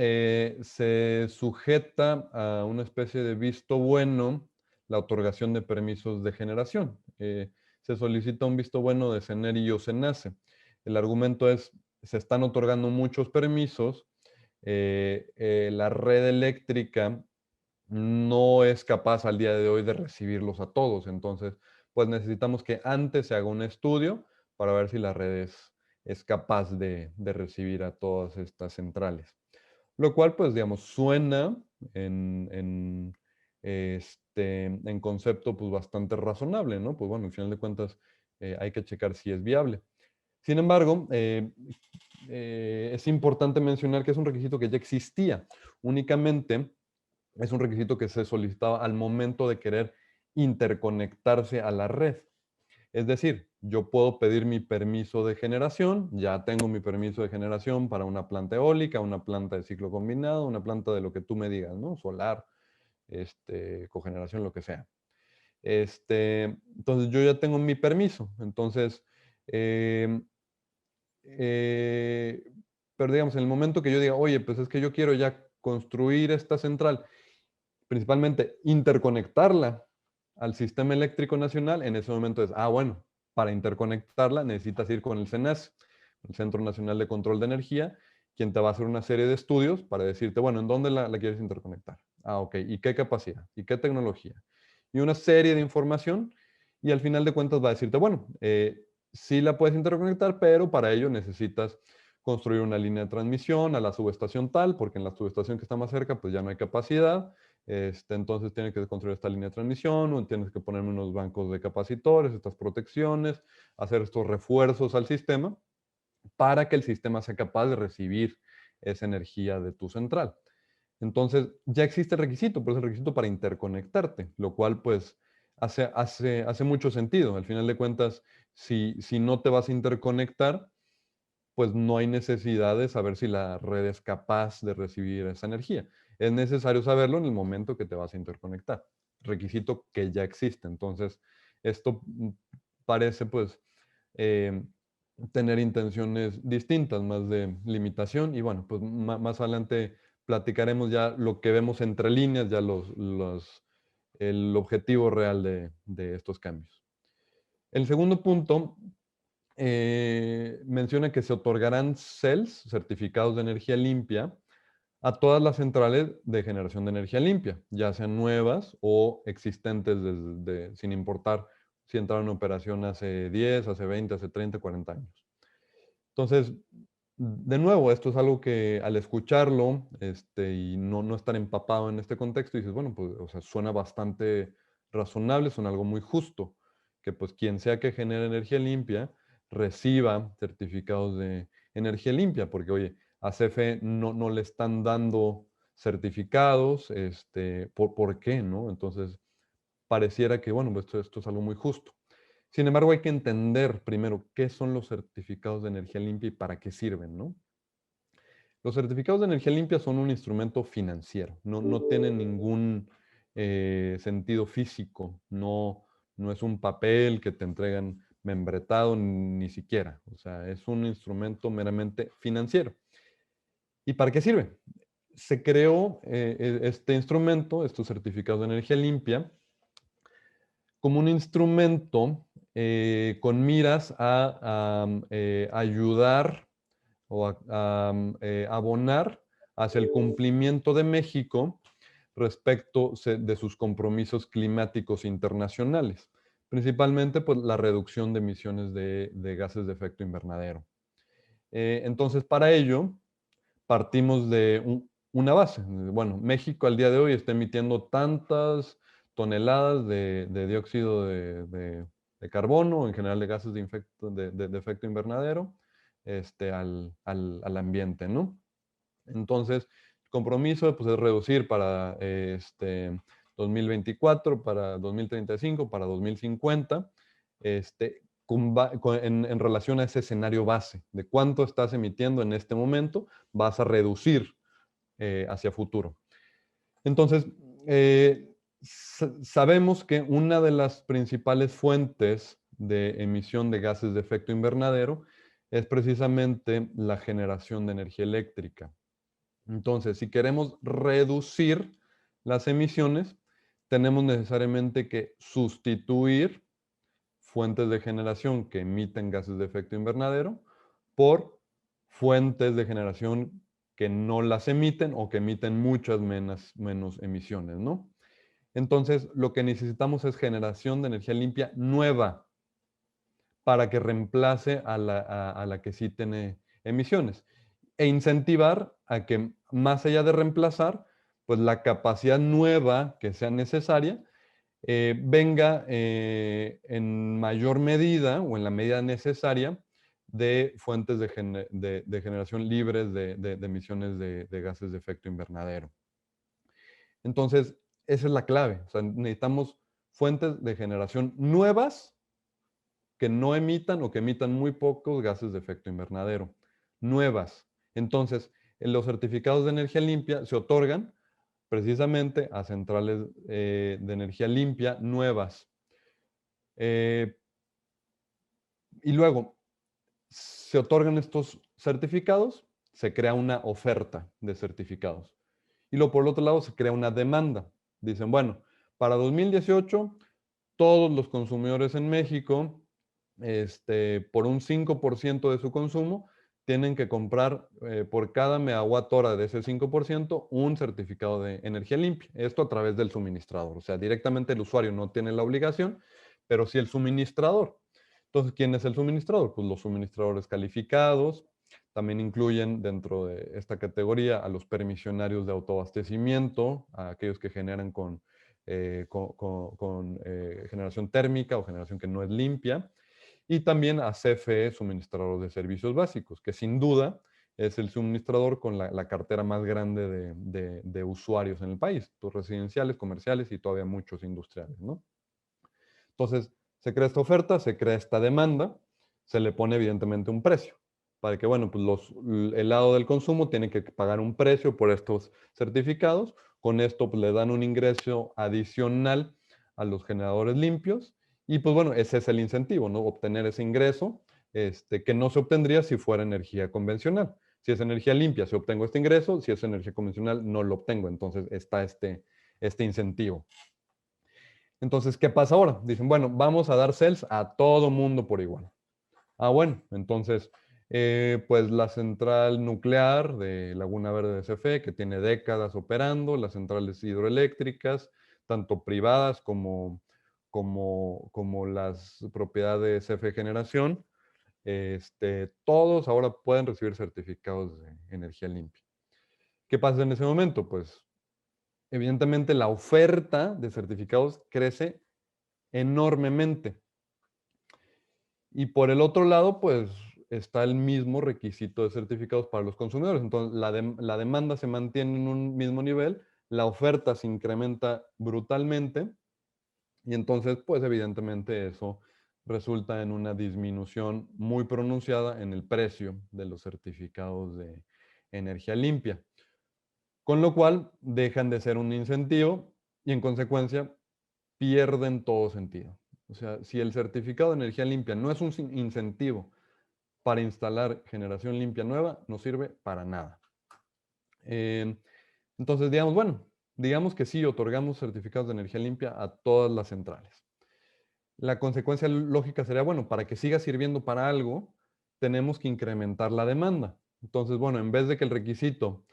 se sujeta a una especie de visto bueno la otorgación de permisos de generación. Se solicita un visto bueno de CENER y OCENACE. El argumento es, se están otorgando muchos permisos, la red eléctrica no es capaz al día de hoy de recibirlos a todos. Entonces, pues necesitamos que antes se haga un estudio para ver si la red es capaz de recibir a todas estas centrales. Lo cual, pues, digamos, suena en concepto, pues, bastante razonable, ¿no? Pues, bueno, al final de cuentas, hay que checar si es viable. Sin embargo, es importante mencionar que es un requisito que ya existía. Únicamente es un requisito que se solicitaba al momento de querer interconectarse a la red. Es decir, yo puedo pedir mi permiso de generación, ya tengo mi permiso de generación para una planta eólica, una planta de ciclo combinado, una planta de lo que tú me digas, ¿no? Solar, cogeneración, lo que sea. Entonces yo ya tengo mi permiso. Entonces, pero digamos, en el momento que yo diga, oye, pues es que yo quiero ya construir esta central, principalmente interconectarla al sistema eléctrico nacional, en ese momento es, bueno, para interconectarla necesitas ir con el CENACE. el Centro Nacional de Control de Energía, quien te va a hacer una serie de estudios para decirte, bueno, ¿en dónde la quieres interconectar? Ah, ok, ¿y qué capacidad? ¿Y qué tecnología? Y una serie de información, y al final de cuentas va a decirte, bueno, sí la puedes interconectar, pero para ello necesitas construir una línea de transmisión a la subestación tal, porque en la subestación que está más cerca, pues ya no hay capacidad. Entonces tienes que construir esta línea de transmisión, o tienes que poner unos bancos de capacitores, estas protecciones, hacer estos refuerzos al sistema para que el sistema sea capaz de recibir esa energía de tu central. Entonces, ya existe el requisito, pero es el requisito para interconectarte, lo cual pues hace mucho sentido. Al final de cuentas, si no te vas a interconectar, pues no hay necesidad de saber si la red es capaz de recibir esa energía. Es necesario saberlo en el momento que te vas a interconectar. Requisito que ya existe. Entonces, esto parece pues eh, tener intenciones distintas, más de limitación. Y bueno, pues más adelante platicaremos ya lo que vemos entre líneas, ya el objetivo real de estos cambios. El segundo punto menciona que se otorgarán CELS, certificados de energía limpia, a todas las centrales de generación de energía limpia, ya sean nuevas o existentes sin importar si entraron en operación hace 10, hace 20, hace 30, 40 años. Entonces, de nuevo, esto es algo que al escucharlo y no estar empapado en este contexto, dices, bueno, pues o sea, suena bastante razonable, suena algo muy justo, que pues quien sea que genere energía limpia reciba certificados de energía limpia, porque oye, a CFE no le están dando certificados, ¿por qué, no? Entonces, pareciera que, bueno, pues esto es algo muy justo. Sin embargo, hay que entender primero qué son los certificados de energía limpia y para qué sirven, ¿no? Los certificados de energía limpia son un instrumento financiero, no tienen ningún sentido físico, no es un papel que te entregan membretado ni siquiera, o sea, es un instrumento meramente financiero. ¿Y para qué sirve? Se creó este instrumento, estos certificados de energía limpia, como un instrumento con miras a ayudar o abonar hacia el cumplimiento de México respecto de sus compromisos climáticos internacionales, principalmente pues, la reducción de emisiones de gases de efecto invernadero. Entonces, para ello, partimos de una base. Bueno, México al día de hoy está emitiendo tantas toneladas de dióxido de carbono, en general de gases de efecto invernadero, al ambiente, ¿no? Entonces, el compromiso pues, es reducir para 2024, para 2035, para 2050, en relación a ese escenario base, de cuánto estás emitiendo en este momento, vas a reducir hacia futuro. Entonces, sabemos que una de las principales fuentes de emisión de gases de efecto invernadero es precisamente la generación de energía eléctrica. Entonces, si queremos reducir las emisiones, tenemos necesariamente que sustituir fuentes de generación que emiten gases de efecto invernadero por fuentes de generación que no las emiten o que emiten muchas menos emisiones, ¿no? Entonces, lo que necesitamos es generación de energía limpia nueva para que reemplace a la que sí tiene emisiones e incentivar a que más allá de reemplazar, pues la capacidad nueva que sea necesaria venga en mayor medida o en la medida necesaria de fuentes de generación libres de emisiones de gases de efecto invernadero. Entonces, esa es la clave. O sea, necesitamos fuentes de generación nuevas que no emitan o que emitan muy pocos gases de efecto invernadero. Nuevas. Entonces, los certificados de energía limpia se otorgan precisamente a centrales de energía limpia nuevas. Y luego, se otorgan estos certificados, se crea una oferta de certificados. Y luego, por el otro lado, se crea una demanda. Dicen, bueno, para 2018, todos los consumidores en México por un 5% de su consumo, tienen que comprar por cada megawatt hora de ese 5% un certificado de energía limpia. Esto a través del suministrador. O sea, directamente el usuario no tiene la obligación, pero sí el suministrador. Entonces, ¿quién es el suministrador? Pues los suministradores calificados. También incluyen dentro de esta categoría a los permisionarios de autoabastecimiento, a aquellos que generan con generación térmica o generación que no es limpia, y también a CFE, suministrador de servicios básicos, que sin duda es el suministrador con la cartera más grande de usuarios en el país, residenciales, comerciales y todavía muchos industriales, ¿no? Entonces, se crea esta oferta, se crea esta demanda, se le pone evidentemente un precio, para que, bueno, pues el lado del consumo tiene que pagar un precio por estos certificados. Con esto pues, le dan un ingreso adicional a los generadores limpios y pues bueno, ese es el incentivo, ¿no? Obtener ese ingreso que no se obtendría si fuera energía convencional. Si es energía limpia, si obtengo este ingreso, si es energía convencional, no lo obtengo. Entonces está este incentivo. Entonces, ¿qué pasa ahora? Dicen, bueno, vamos a dar CELS a todo mundo por igual. Ah, bueno, entonces, pues la central nuclear de Laguna Verde de CFE, que tiene décadas operando, las centrales hidroeléctricas, tanto privadas como las propiedades de CFE Generación, todos ahora pueden recibir certificados de energía limpia. ¿Qué pasa en ese momento? Pues, evidentemente, la oferta de certificados crece enormemente. Y por el otro lado, pues está el mismo requisito de certificados para los consumidores. Entonces, la demanda se mantiene en un mismo nivel, la oferta se incrementa brutalmente y entonces, pues evidentemente eso resulta en una disminución muy pronunciada en el precio de los certificados de energía limpia. Con lo cual, dejan de ser un incentivo y en consecuencia pierden todo sentido. O sea, si el certificado de energía limpia no es un incentivo para instalar generación limpia nueva, no sirve para nada. Entonces, digamos, bueno, digamos que sí, otorgamos certificados de energía limpia a todas las centrales. La consecuencia lógica sería, bueno, para que siga sirviendo para algo, tenemos que incrementar la demanda. Entonces, bueno, en vez de que el requisito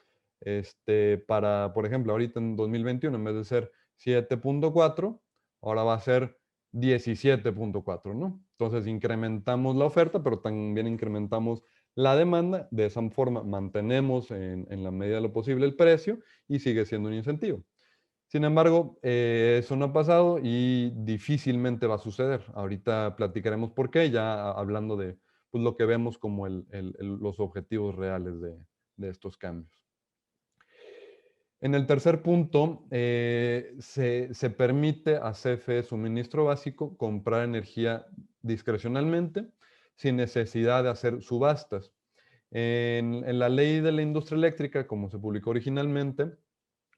para, por ejemplo, ahorita en 2021, en vez de ser 7.4, ahora va a ser 17.4, ¿no? Entonces incrementamos la oferta, pero también incrementamos la demanda. De esa forma mantenemos en la medida de lo posible el precio y sigue siendo un incentivo. Sin embargo, eso no ha pasado y difícilmente va a suceder. Ahorita platicaremos por qué, ya hablando de pues, lo que vemos como los objetivos reales de estos cambios. En el tercer punto, se permite a CFE Suministro Básico comprar energía discrecionalmente sin necesidad de hacer subastas. En la ley de la industria eléctrica, como se publicó originalmente,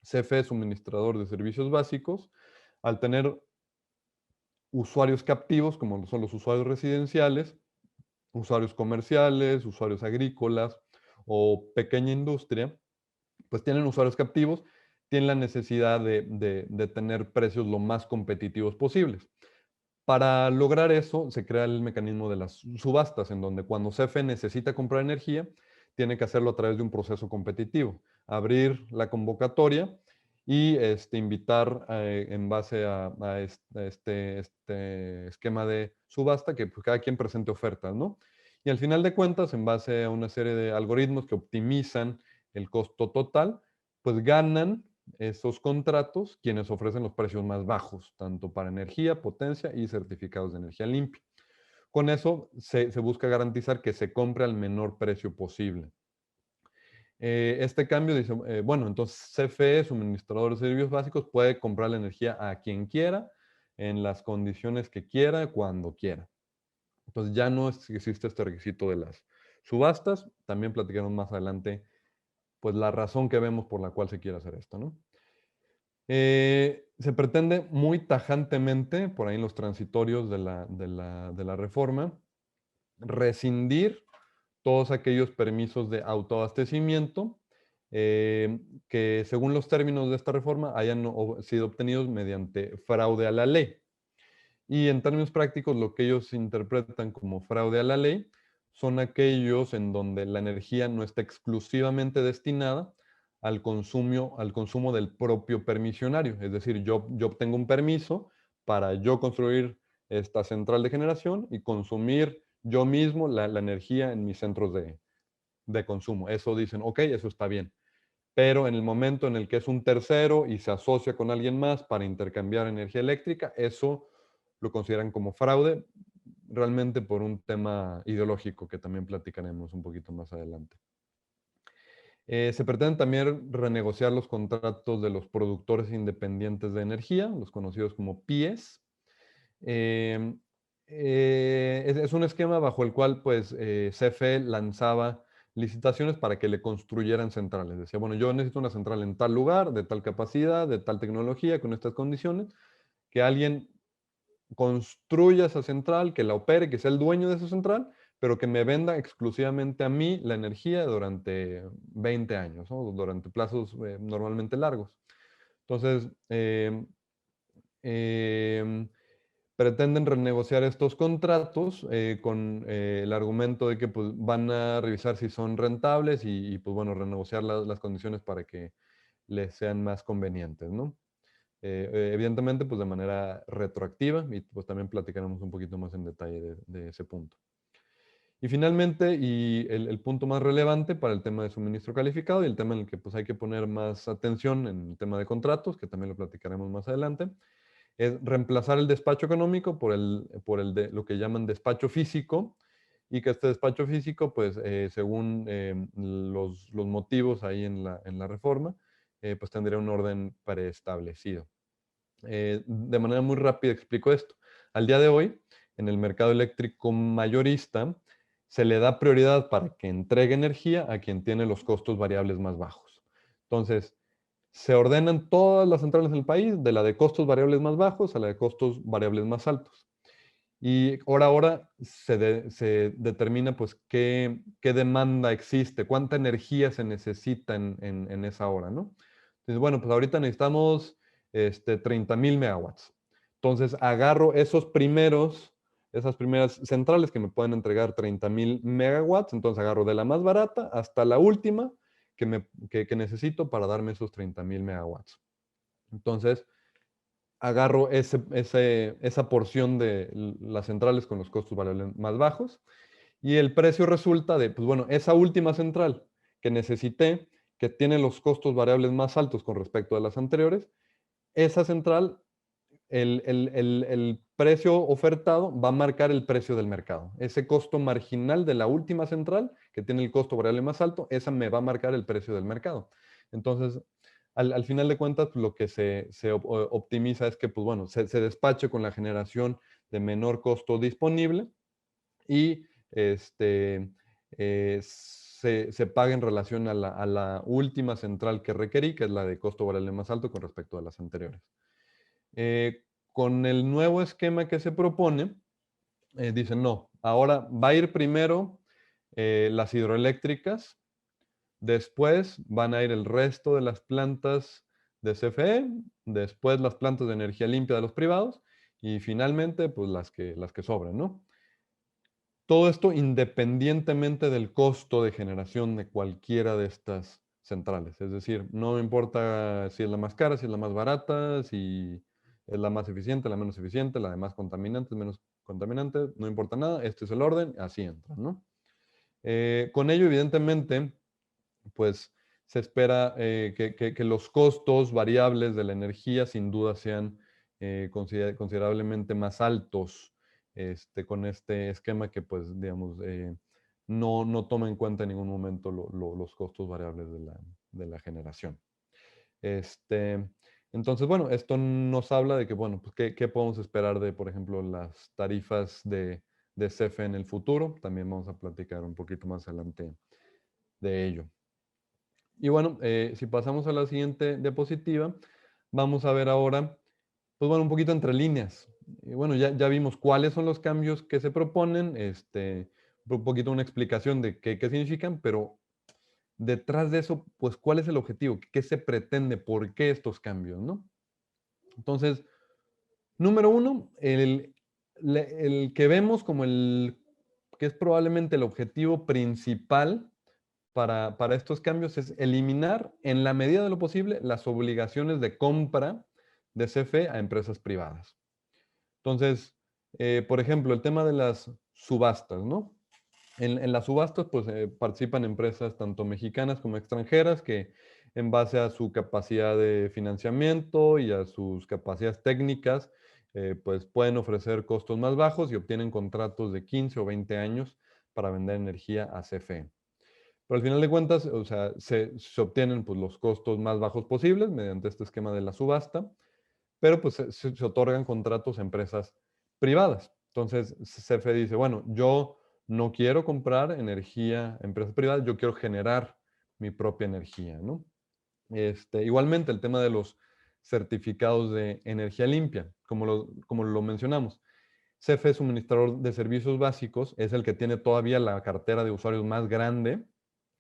CFE Suministrador de Servicios Básicos, al tener usuarios captivos, como son los usuarios residenciales, usuarios comerciales, usuarios agrícolas o pequeña industria, pues tienen usuarios captivos, tienen la necesidad de tener precios lo más competitivos posibles. Para lograr eso, se crea el mecanismo de las subastas, en donde cuando CFE necesita comprar energía, tiene que hacerlo a través de un proceso competitivo. Abrir la convocatoria y invitar en base a este esquema de subasta que pues, cada quien presente ofertas, ¿no? Y al final de cuentas, en base a una serie de algoritmos que optimizan el costo total, pues ganan esos contratos quienes ofrecen los precios más bajos, tanto para energía, potencia y certificados de energía limpia. Con eso se busca garantizar que se compre al menor precio posible. Este cambio dice, bueno, entonces CFE, suministrador de servicios básicos, puede comprar la energía a quien quiera, en las condiciones que quiera, cuando quiera. Entonces ya no existe este requisito de las subastas. También platicaremos más adelante pues la razón que vemos por la cual se quiere hacer esto, ¿no? Se pretende muy tajantemente, por ahí en los transitorios de la reforma, rescindir todos aquellos permisos de autoabastecimiento que según los términos de esta reforma hayan sido obtenidos mediante fraude a la ley. Y en términos prácticos, lo que ellos interpretan como fraude a la ley son aquellos en donde la energía no está exclusivamente destinada al consumo del propio permisionario. Es decir, yo obtengo un permiso para yo construir esta central de generación y consumir yo mismo la energía en mis centros de consumo. Eso dicen, ok, eso está bien. Pero en el momento en el que es un tercero y se asocia con alguien más para intercambiar energía eléctrica, eso lo consideran como fraude, realmente por un tema ideológico que también platicaremos un poquito más adelante. Se pretenden también renegociar los contratos de los productores independientes de energía, los conocidos como PIEs. Es un esquema bajo el cual pues, CFE lanzaba licitaciones para que le construyeran centrales. Decía, bueno, yo necesito una central en tal lugar, de tal capacidad, de tal tecnología, con estas condiciones, que alguien construya esa central, que la opere, que sea el dueño de esa central, pero que me venda exclusivamente a mí la energía durante 20 años, ¿no? Durante plazos normalmente largos. Entonces, pretenden renegociar estos contratos con el argumento de que pues, van a revisar si son rentables y pues bueno, renegociar las condiciones para que les sean más convenientes, ¿no? Evidentemente, pues de manera retroactiva y pues también platicaremos un poquito más en detalle de ese punto. Y finalmente, y el punto más relevante para el tema de suministro calificado y el tema en el que pues hay que poner más atención en el tema de contratos, que también lo platicaremos más adelante, es reemplazar el despacho económico por el de lo que llaman despacho físico, y que este despacho físico, pues según los motivos ahí en la reforma, pues tendría un orden preestablecido. De manera muy rápida explico esto. Al día de hoy, en el mercado eléctrico mayorista, se le da prioridad para que entregue energía a quien tiene los costos variables más bajos. Entonces, se ordenan todas las centrales del país, de la de costos variables más bajos a la de costos variables más altos. Y ahora se determina pues qué demanda existe, cuánta energía se necesita en esa hora, ¿no? Entonces, bueno, pues ahorita necesitamos 30,000 megawatts. Entonces agarro esas primeras centrales que me pueden entregar 30,000 megawatts, entonces agarro de la más barata hasta la última que necesito para darme esos 30,000 megawatts. Entonces, agarro esa porción de las centrales con los costos variables más bajos y el precio resulta de, pues bueno, esa última central que necesité, que tiene los costos variables más altos con respecto a las anteriores, esa central, el precio ofertado va a marcar el precio del mercado. Ese costo marginal de la última central, que tiene el costo variable más alto, esa me va a marcar el precio del mercado. Entonces, al final de cuentas, pues, lo que se optimiza es que, pues bueno, se despache con la generación de menor costo disponible y se paga en relación a la última central que requerí, que es la de costo variable más alto con respecto a las anteriores. Con el nuevo esquema que se propone, dicen, no, ahora va a ir primero las hidroeléctricas, después van a ir el resto de las plantas de CFE, después las plantas de energía limpia de los privados y finalmente pues las que sobran, ¿no? Todo esto independientemente del costo de generación de cualquiera de estas centrales. Es decir, no me importa si es la más cara, si es la más barata, si es la más eficiente, la menos eficiente, la de más contaminante, menos contaminante, no importa nada, este es el orden, así entra, ¿no? Con ello, evidentemente, pues se espera que los costos variables de la energía sin duda sean considerablemente más altos con este esquema que, pues, digamos, no toma en cuenta en ningún momento los costos variables de la generación. Entonces, bueno, esto nos habla de que, bueno, pues, ¿qué podemos esperar de, por ejemplo, las tarifas de CFE en el futuro? También vamos a platicar un poquito más adelante de ello. Y bueno, si pasamos a la siguiente diapositiva, vamos a ver ahora, pues bueno, un poquito entre líneas. Y bueno, ya vimos cuáles son los cambios que se proponen, un poquito una explicación de qué significan, pero detrás de eso, pues, ¿cuál es el objetivo? ¿Qué se pretende? ¿Por qué estos cambios, no? Entonces, número uno, el que vemos como el que es probablemente el objetivo principal para estos cambios es eliminar, en la medida de lo posible, las obligaciones de compra de CFE a empresas privadas. Entonces, por ejemplo, el tema de las subastas, ¿no? En las subastas, pues participan empresas tanto mexicanas como extranjeras que en base a su capacidad de financiamiento y a sus capacidades técnicas, pues pueden ofrecer costos más bajos y obtienen contratos de 15 o 20 años para vender energía a CFE. Pero al final de cuentas, o sea, se obtienen pues, los costos más bajos posibles mediante este esquema de la subasta, pero pues se otorgan contratos a empresas privadas. Entonces, CFE dice, bueno, yo no quiero comprar energía a empresas privadas, yo quiero generar mi propia energía, ¿no? Igualmente, el tema de los certificados de energía limpia, como lo mencionamos. CFE, suministrador de servicios básicos, es el que tiene todavía la cartera de usuarios más grande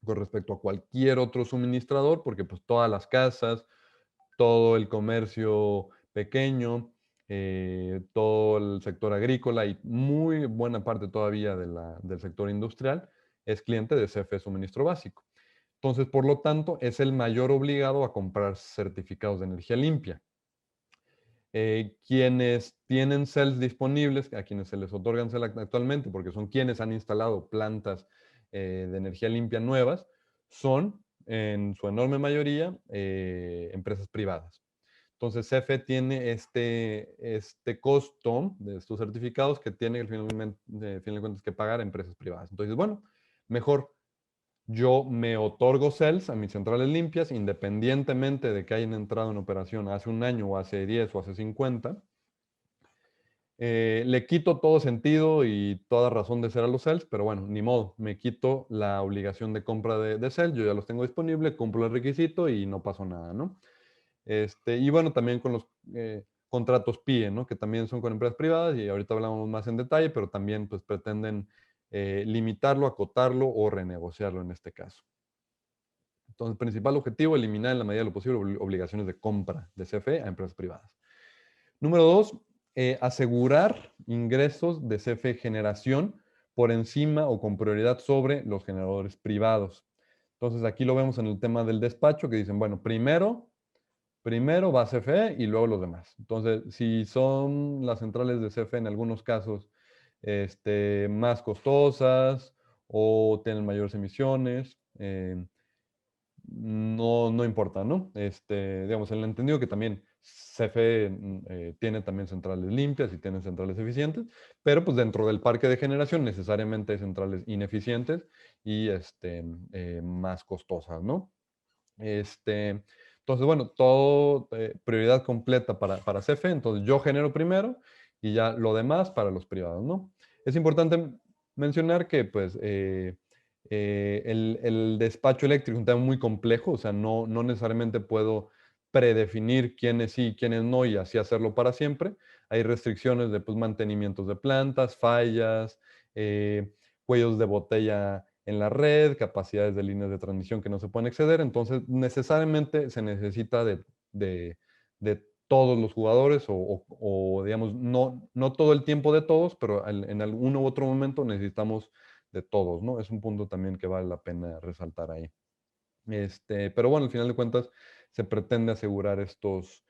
con respecto a cualquier otro suministrador, porque pues todas las casas, todo el comercio pequeño, todo el sector agrícola y muy buena parte todavía del sector industrial es cliente de CFE Suministro Básico. Entonces, por lo tanto, es el mayor obligado a comprar certificados de energía limpia. Quienes tienen cells disponibles, a quienes se les otorgan cells actualmente, porque son quienes han instalado plantas de energía limpia nuevas, son en su enorme mayoría empresas privadas. Entonces, CFE tiene este costo de estos certificados que tiene, al final de cuentas, que pagar a empresas privadas. Entonces, bueno, mejor yo me otorgo cells a mis centrales limpias, independientemente de que hayan entrado en operación hace un año o hace 10 o hace 50. Le quito todo sentido y toda razón de ser a los cells, pero bueno, ni modo, me quito la obligación de compra de cells, yo ya los tengo disponibles, cumplo el requisito y no pasó nada, ¿no? Y bueno, también con los contratos PIE, ¿no? Que también son con empresas privadas y ahorita hablamos más en detalle, pero también pues pretenden limitarlo, acotarlo o renegociarlo en este caso. Entonces, el principal objetivo, eliminar en la medida de lo posible obligaciones de compra de CFE a empresas privadas. Número 2, asegurar ingresos de CFE generación por encima o con prioridad sobre los generadores privados. Entonces, aquí lo vemos en el tema del despacho que dicen, bueno, primero va CFE y luego los demás. Entonces, si son las centrales de CFE en algunos casos más costosas o tienen mayores emisiones, no importa, ¿no? Digamos, en el entendido que también CFE tiene también centrales limpias y tiene centrales eficientes, pero pues dentro del parque de generación necesariamente hay centrales ineficientes y más costosas, ¿no? Entonces, bueno, todo prioridad completa para CFE, entonces yo genero primero y ya lo demás para los privados, ¿no? Es importante mencionar que, pues, el despacho eléctrico es un tema muy complejo, o sea, no necesariamente puedo predefinir quiénes sí y quiénes no y así hacerlo para siempre. Hay restricciones de pues, mantenimientos de plantas, fallas, cuellos de botella en la red, capacidades de líneas de transmisión que no se pueden exceder, entonces necesariamente se necesita de todos los jugadores o digamos, no todo el tiempo de todos, pero en algún u otro momento necesitamos de todos, ¿no? Es un punto también que vale la pena resaltar ahí. Pero bueno, al final de cuentas se pretende asegurar estos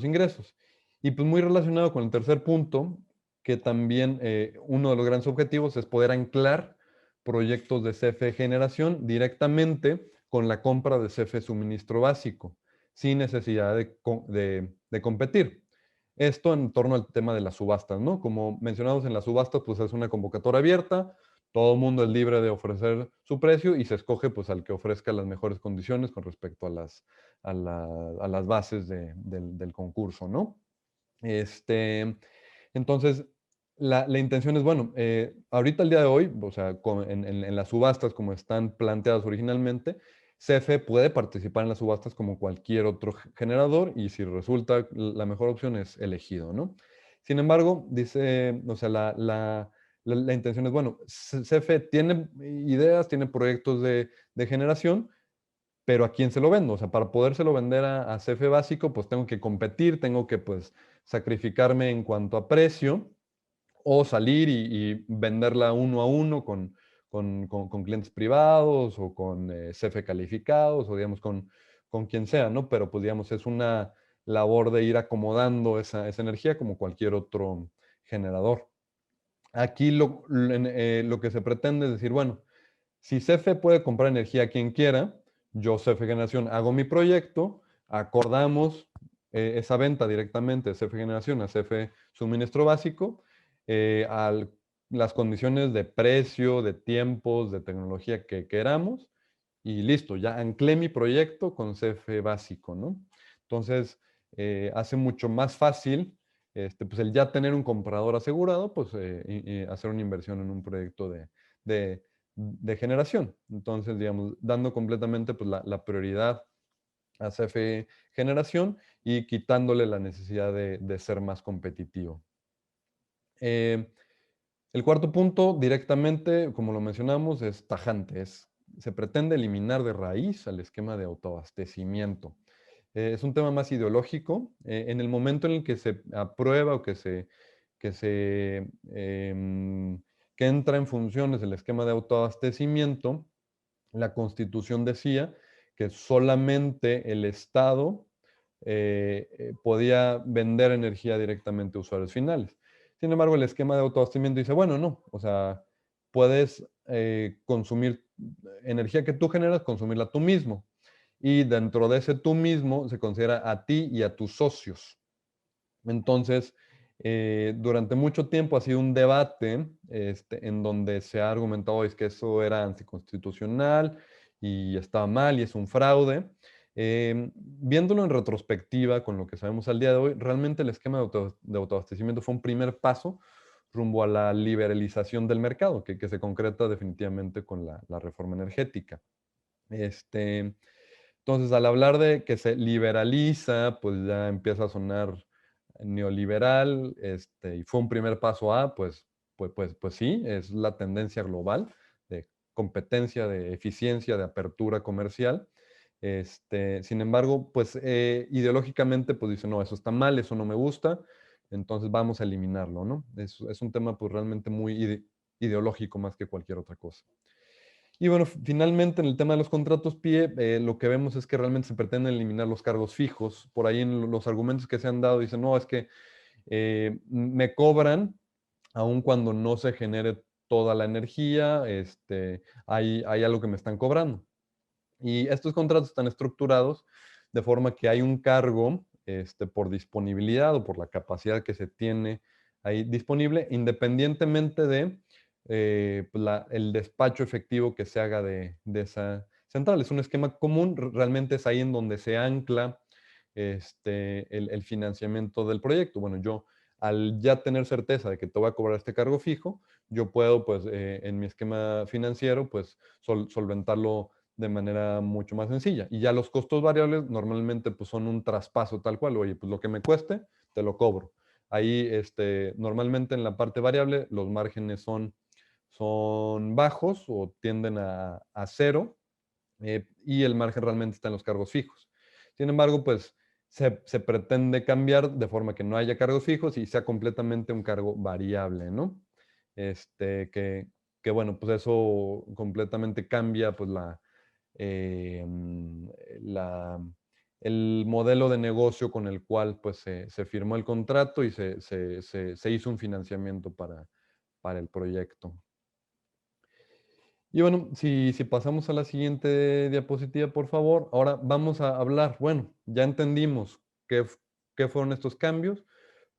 ingresos. Y pues muy relacionado con el tercer punto, que también uno de los grandes objetivos es poder anclar proyectos de CFE generación directamente con la compra de CFE suministro básico, sin necesidad de competir. Esto en torno al tema de las subastas, ¿no? Como mencionamos en las subastas, pues es una convocatoria abierta, todo el mundo es libre de ofrecer su precio y se escoge pues al que ofrezca las mejores condiciones con respecto a las bases del concurso, ¿no? Entonces, la intención es, bueno, ahorita el día de hoy, o sea, en las subastas como están planteadas originalmente, CFE puede participar en las subastas como cualquier otro generador y si resulta la mejor opción es elegido, ¿no? Sin embargo, dice, o sea, la intención es, bueno, CFE tiene ideas, tiene proyectos de generación, pero ¿a quién se lo vendo? O sea, para podérselo vender a CFE básico, pues tengo que competir, tengo que, pues, sacrificarme en cuanto a precio o salir y venderla uno a uno con clientes privados o con CFE calificados o digamos con quien sea, ¿no? Pero pues digamos es una labor de ir acomodando esa energía como cualquier otro generador. Aquí lo que se pretende es decir, bueno, si CFE puede comprar energía a quien quiera, yo CFE Generación hago mi proyecto, acordamos esa venta directamente de CFE Generación a CFE Suministro Básico, las condiciones de precio, de tiempos, de tecnología que queramos, y listo, ya anclé mi proyecto con CFE Básico, ¿no? Entonces, hace mucho más fácil pues el ya tener un comprador asegurado, pues y hacer una inversión en un proyecto de, de generación. Entonces, digamos, dando completamente pues, la prioridad a CFE Generación y quitándole la necesidad de ser más competitivo. El cuarto punto, directamente, como lo mencionamos, es tajante. Se pretende eliminar de raíz al esquema de autoabastecimiento. Es un tema más ideológico. En el momento en el que se aprueba o que entra en funciones el esquema de autoabastecimiento, la Constitución decía que solamente el Estado podía vender energía directamente a usuarios finales. Sin embargo, el esquema de autoabastecimiento dice, bueno, no, o sea, puedes consumir energía que tú generas, consumirla tú mismo. Y dentro de ese tú mismo se considera a ti y a tus socios. Entonces, durante mucho tiempo ha sido un debate en donde se ha argumentado es que eso era anticonstitucional y estaba mal y es un fraude. Viéndolo en retrospectiva con lo que sabemos al día de hoy, realmente el esquema de autoabastecimiento fue un primer paso rumbo a la liberalización del mercado, que se concreta definitivamente con la reforma energética. Entonces, al hablar de que se liberaliza, pues ya empieza a sonar neoliberal, y fue un primer paso pues sí, es la tendencia global de competencia, de eficiencia, de apertura comercial. Sin embargo, pues ideológicamente, pues dice, no, eso está mal, eso no me gusta, entonces vamos a eliminarlo, ¿no? Es un tema pues realmente muy ideológico más que cualquier otra cosa. Y bueno, finalmente en el tema de los contratos PIE, lo que vemos es que realmente se pretenden eliminar los cargos fijos. Por ahí en los argumentos que se han dado dicen, no, es que me cobran aun cuando no se genere toda la energía, hay algo que me están cobrando. Y estos contratos están estructurados de forma que hay un cargo por disponibilidad o por la capacidad que se tiene ahí disponible, independientemente de pues, el despacho efectivo que se haga de esa central. Es un esquema común, realmente es ahí en donde se ancla el financiamiento del proyecto. Bueno, yo al ya tener certeza de que te voy a cobrar este cargo fijo, yo puedo, pues, en mi esquema financiero, pues, solventarlo de manera mucho más sencilla. Y ya los costos variables normalmente pues, son un traspaso tal cual. Oye, pues lo que me cueste, te lo cobro. Ahí, normalmente en la parte variable, los márgenes son bajos o tienden a cero, y el margen realmente está en los cargos fijos. Sin embargo, pues se pretende cambiar de forma que no haya cargos fijos y sea completamente un cargo variable, ¿no? Que bueno, pues eso completamente cambia pues eh, la, el modelo de negocio con el cual pues se firmó el contrato y se hizo un financiamiento para el proyecto. Y bueno, si pasamos a la siguiente diapositiva, por favor. Ahora vamos a hablar, bueno, ya entendimos qué fueron estos cambios,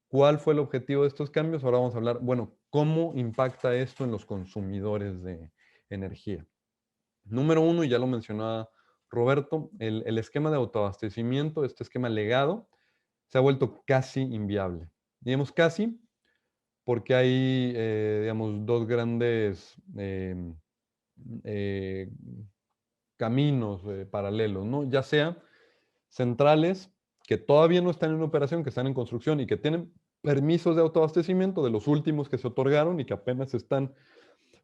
cuál fue el objetivo de estos cambios. Ahora vamos a hablar, bueno, cómo impacta esto en los consumidores de energía. Número uno, y ya lo mencionaba Roberto, el esquema de autoabastecimiento, este esquema legado, se ha vuelto casi inviable. Digamos casi porque hay, digamos, dos grandes eh, caminos paralelos, ¿no? Ya sea centrales que todavía no están en operación, que están en construcción y que tienen permisos de autoabastecimiento de los últimos que se otorgaron y que apenas están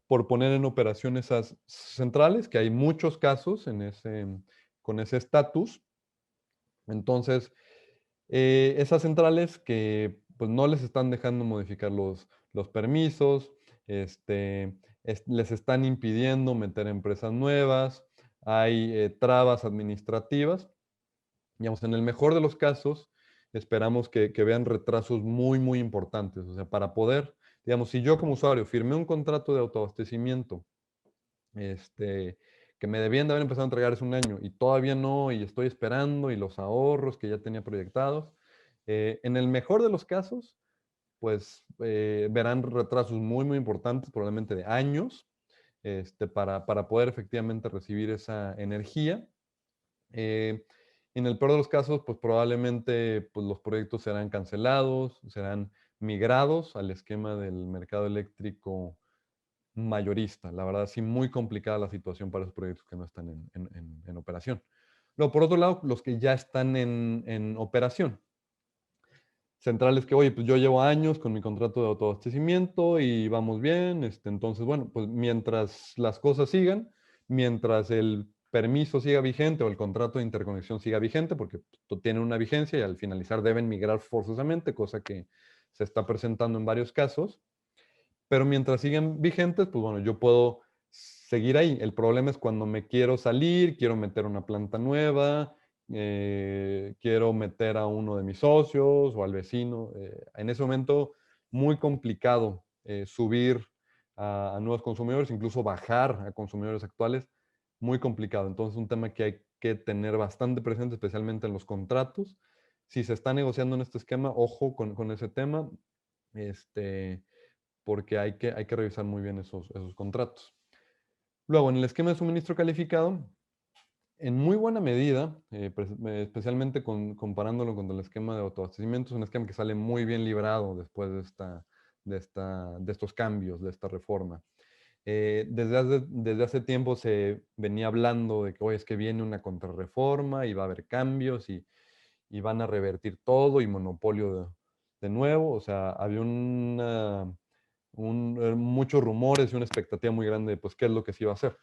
por poner en operación esas centrales, que hay muchos casos con ese estatus. Entonces, esas centrales que pues, no les están dejando modificar los los permisos, les están impidiendo meter empresas nuevas, hay trabas administrativas. Digamos, en el mejor de los casos, esperamos que vean retrasos muy, muy importantes. O sea, para poder, digamos, si yo como usuario firmé un contrato de autoabastecimiento, que me debían de haber empezado a entregar hace un año y todavía no, y estoy esperando, y los ahorros que ya tenía proyectados, en el mejor de los casos, pues verán retrasos muy, muy importantes, probablemente de años, para poder efectivamente recibir esa energía. En el peor de los casos, pues probablemente pues, los proyectos serán cancelados, serán migrados al esquema del mercado eléctrico mayorista. La verdad, sí, muy complicada la situación para esos proyectos que no están en operación. Luego, por otro lado, los que ya están en operación. Centrales que, oye, pues yo llevo años con mi contrato de autoabastecimiento y vamos bien. Entonces, bueno, pues mientras las cosas sigan, mientras el permiso siga vigente o el contrato de interconexión siga vigente, porque tiene una vigencia y al finalizar deben migrar forzosamente, cosa que se está presentando en varios casos. Pero mientras siguen vigentes, pues bueno, yo puedo seguir ahí. El problema es cuando me quiero salir, quiero meter una planta nueva, quiero meter a uno de mis socios o al vecino. En ese momento, muy complicado subir a nuevos consumidores, incluso bajar a consumidores actuales, muy complicado. Entonces, un tema que hay que tener bastante presente, especialmente en los contratos. Si se está negociando en este esquema, ojo con ese tema. Porque hay que revisar muy bien esos contratos. Luego, en el esquema de suministro calificado, en muy buena medida, especialmente comparándolo con el esquema de autoabastecimiento, es un esquema que sale muy bien librado después de estos cambios, de esta reforma. Desde hace tiempo se venía hablando de que hoy es que viene una contrarreforma y va a haber cambios y van a revertir todo y monopolio de nuevo. O sea, había muchos rumores y una expectativa muy grande de pues, qué es lo que se iba a hacer.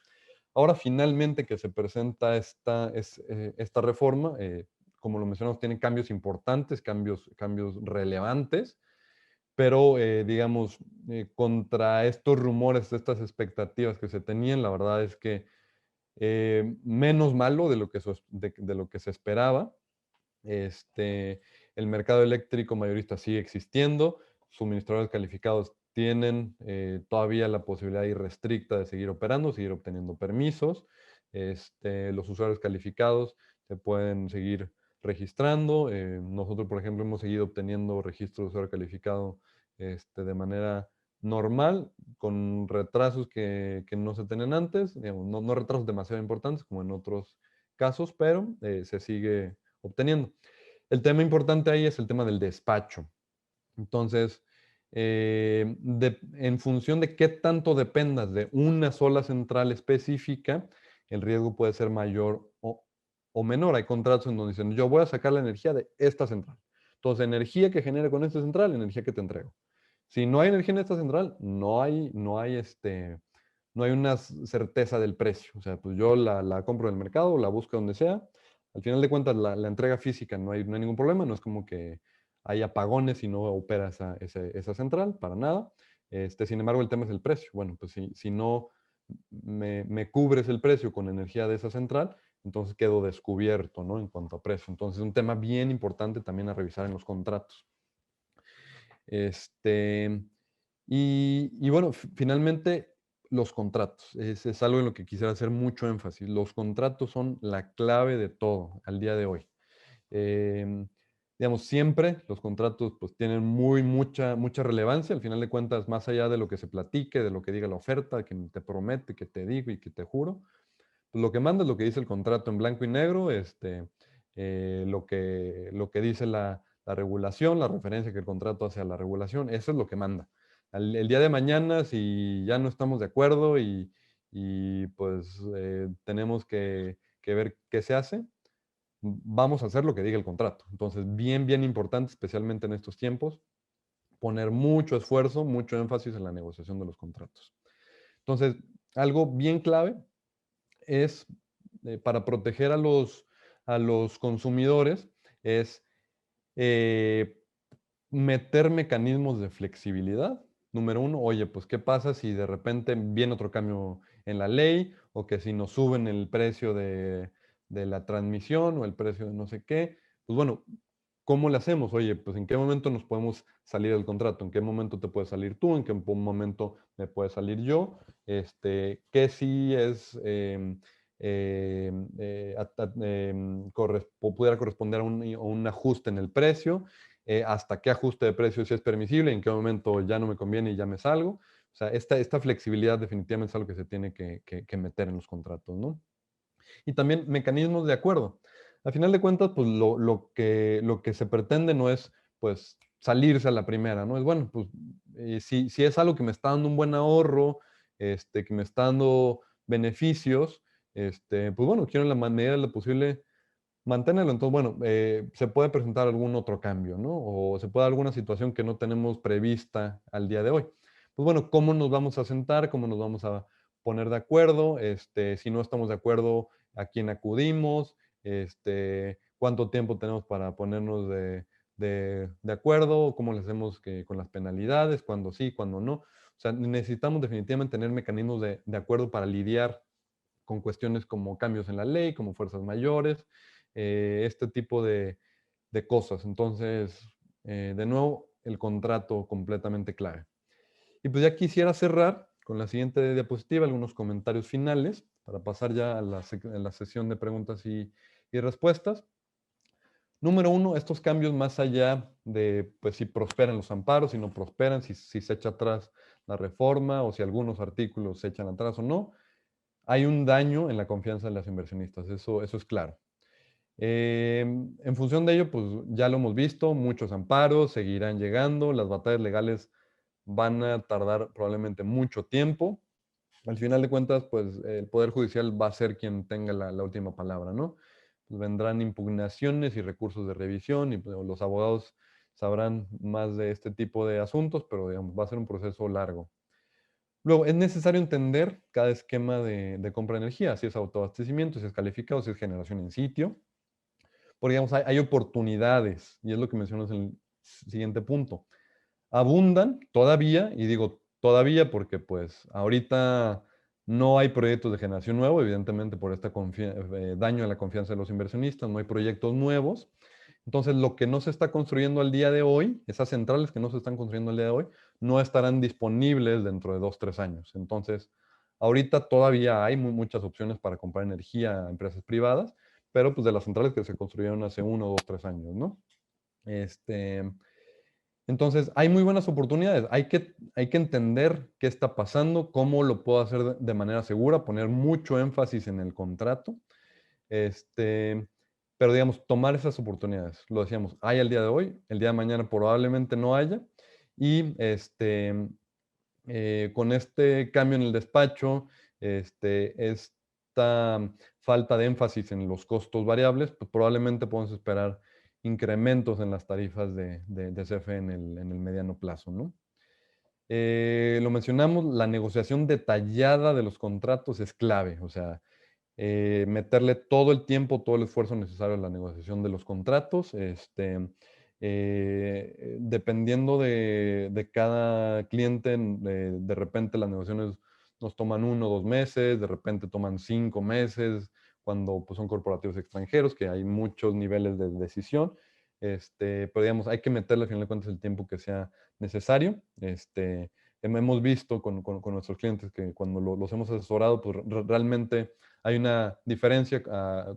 Ahora finalmente que se presenta esta reforma, como lo mencionamos, tiene cambios importantes, cambios relevantes, pero digamos, contra estos rumores, estas expectativas que se tenían, la verdad es que menos malo de lo que se esperaba. El mercado eléctrico mayorista sigue existiendo, suministradores calificados tienen todavía la posibilidad irrestricta de seguir operando, seguir obteniendo permisos. Los usuarios calificados se pueden seguir registrando. Nosotros, por ejemplo, hemos seguido obteniendo registro de usuario calificado de manera normal, con retrasos que no se tenían antes, digamos, no retrasos demasiado importantes como en otros casos, pero se sigue obteniendo. El tema importante ahí es el tema del despacho. Entonces, en función de qué tanto dependas de una sola central específica, el riesgo puede ser mayor o menor. Hay contratos en donde dicen, yo voy a sacar la energía de esta central. Entonces, energía que genere con esta central, energía que te entrego. Si no hay energía en esta central, no hay una certeza del precio. O sea, pues yo la compro en el mercado, la busco donde sea. Al final de cuentas, la entrega física no hay ningún problema. No es como que hay apagones y no opera esa central, para nada. Sin embargo, el tema es el precio. Bueno, pues si no me cubres el precio con energía de esa central, entonces quedo descubierto, ¿no? En cuanto a precio. Entonces, es un tema bien importante también a revisar en los contratos. Y bueno, finalmente los contratos. Es algo en lo que quisiera hacer mucho énfasis. Los contratos son la clave de todo al día de hoy. Digamos, siempre los contratos pues tienen mucha relevancia. Al final de cuentas, más allá de lo que se platique, de lo que diga la oferta, que te promete, que te digo y que te juro, pues lo que manda es lo que dice el contrato en blanco y negro, lo que dice la regulación, la referencia que el contrato hace a la regulación, eso es lo que manda. El día de mañana, si ya no estamos de acuerdo y pues tenemos que ver qué se hace, vamos a hacer lo que diga el contrato. Entonces, bien importante, especialmente en estos tiempos, poner mucho esfuerzo, mucho énfasis en la negociación de los contratos. Entonces, algo bien clave es para proteger a los consumidores, es meter mecanismos de flexibilidad número uno, oye, pues ¿qué pasa si de repente viene otro cambio en la ley o que si nos suben el precio de la transmisión o el precio de no sé qué? Pues bueno, ¿cómo le hacemos? Oye, pues ¿en qué momento nos podemos salir del contrato? ¿En qué momento te puedes salir tú? ¿En qué momento me puedo salir yo? ¿Qué sí es, pudiera corresponder a un ajuste en el precio? ¿Hasta qué ajuste de precio sí es permisible? ¿En qué momento ya no me conviene y ya me salgo? O sea, esta flexibilidad definitivamente es algo que se tiene que meter en los contratos, ¿no? Y también mecanismos de acuerdo. A final de cuentas, pues lo que se pretende no es, pues, salirse a la primera, ¿no? Es bueno, pues, si es algo que me está dando un buen ahorro, que me está dando beneficios, pues bueno, quiero en la medida de lo posible mantenerlo. Entonces, bueno, se puede presentar algún otro cambio, ¿no? O se puede dar alguna situación que no tenemos prevista al día de hoy. Pues bueno, ¿cómo nos vamos a sentar? ¿Cómo nos vamos a poner de acuerdo? Si no estamos de acuerdo, ¿a quién acudimos? ¿Cuánto tiempo tenemos para ponernos de acuerdo? ¿Cómo le hacemos con las penalidades? ¿Cuándo sí, cuándo no? O sea, necesitamos definitivamente tener mecanismos de acuerdo para lidiar con cuestiones como cambios en la ley, como fuerzas mayores, este tipo de cosas. Entonces, de nuevo, el contrato completamente clave. Y pues ya quisiera cerrar con la siguiente diapositiva, algunos comentarios finales, para pasar ya a la sesión de preguntas y respuestas. Número uno, estos cambios más allá de pues, si prosperan los amparos, si no prosperan, si se echa atrás la reforma o si algunos artículos se echan atrás o no, hay un daño en la confianza de las inversionistas, eso es claro. En función de ello, pues ya lo hemos visto, muchos amparos seguirán llegando, las batallas legales van a tardar probablemente mucho tiempo. Al final de cuentas, pues el Poder Judicial va a ser quien tenga la última palabra, ¿no? Pues vendrán impugnaciones y recursos de revisión y pues, los abogados sabrán más de este tipo de asuntos, pero digamos, va a ser un proceso largo. Luego, es necesario entender cada esquema de compra de energía, si es autoabastecimiento, si es calificado, si es generación en sitio. Porque, digamos, hay oportunidades, y es lo que mencionas en el siguiente punto. Abundan todavía, y digo todavía porque, pues, ahorita no hay proyectos de generación nuevo, evidentemente por este daño a la confianza de los inversionistas, no hay proyectos nuevos. Entonces, lo que no se está construyendo al día de hoy, esas centrales que no se están construyendo al día de hoy, no estarán disponibles dentro de 2, 3 años. Entonces, ahorita todavía hay muchas opciones para comprar energía a empresas privadas, pero pues de las centrales que se construyeron hace 1, 2, 3 años, ¿no? Entonces, hay muy buenas oportunidades. Hay que entender qué está pasando, cómo lo puedo hacer de manera segura, poner mucho énfasis en el contrato. Pero digamos, tomar esas oportunidades. Lo decíamos, hay el día de hoy, el día de mañana probablemente no haya. Y con este cambio en el despacho, esta falta de énfasis en los costos variables, pues probablemente podemos esperar incrementos en las tarifas de CFE en el mediano plazo, ¿no? Lo mencionamos, la negociación detallada de los contratos es clave, o sea, meterle todo el tiempo, todo el esfuerzo necesario a la negociación de los contratos, dependiendo de cada cliente, de repente las negociaciones nos toman 1 o 2 meses, de repente toman 5 meses, cuando pues, son corporativos extranjeros, que hay muchos niveles de decisión, pero digamos, hay que meterle al final de cuentas el tiempo que sea necesario. Hemos visto con nuestros clientes que cuando los hemos asesorado, pues realmente hay una diferencia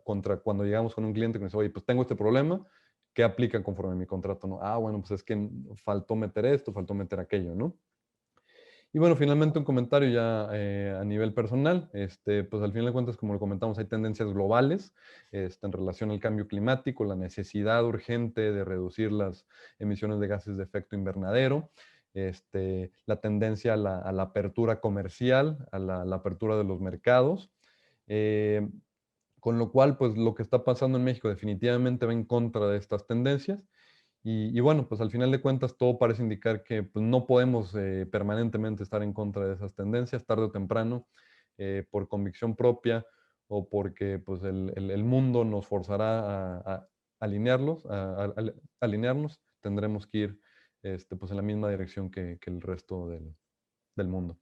contra cuando llegamos con un cliente que nos dice, oye, pues tengo este problema, ¿qué aplica conforme a mi contrato? ¿No? Ah, bueno, pues es que faltó meter esto, faltó meter aquello, ¿no? Y bueno, finalmente un comentario ya a nivel personal. Pues al final de cuentas, como lo comentamos, hay tendencias globales en relación al cambio climático, la necesidad urgente de reducir las emisiones de gases de efecto invernadero, la tendencia a la apertura comercial, a la apertura de los mercados. Eh, con lo cual, pues lo que está pasando en México definitivamente va en contra de estas tendencias. Y bueno, pues al final de cuentas todo parece indicar que pues, no podemos permanentemente estar en contra de esas tendencias, tarde o temprano, por convicción propia o porque pues, el mundo nos forzará a alinearnos, tendremos que ir pues en la misma dirección que el resto del mundo.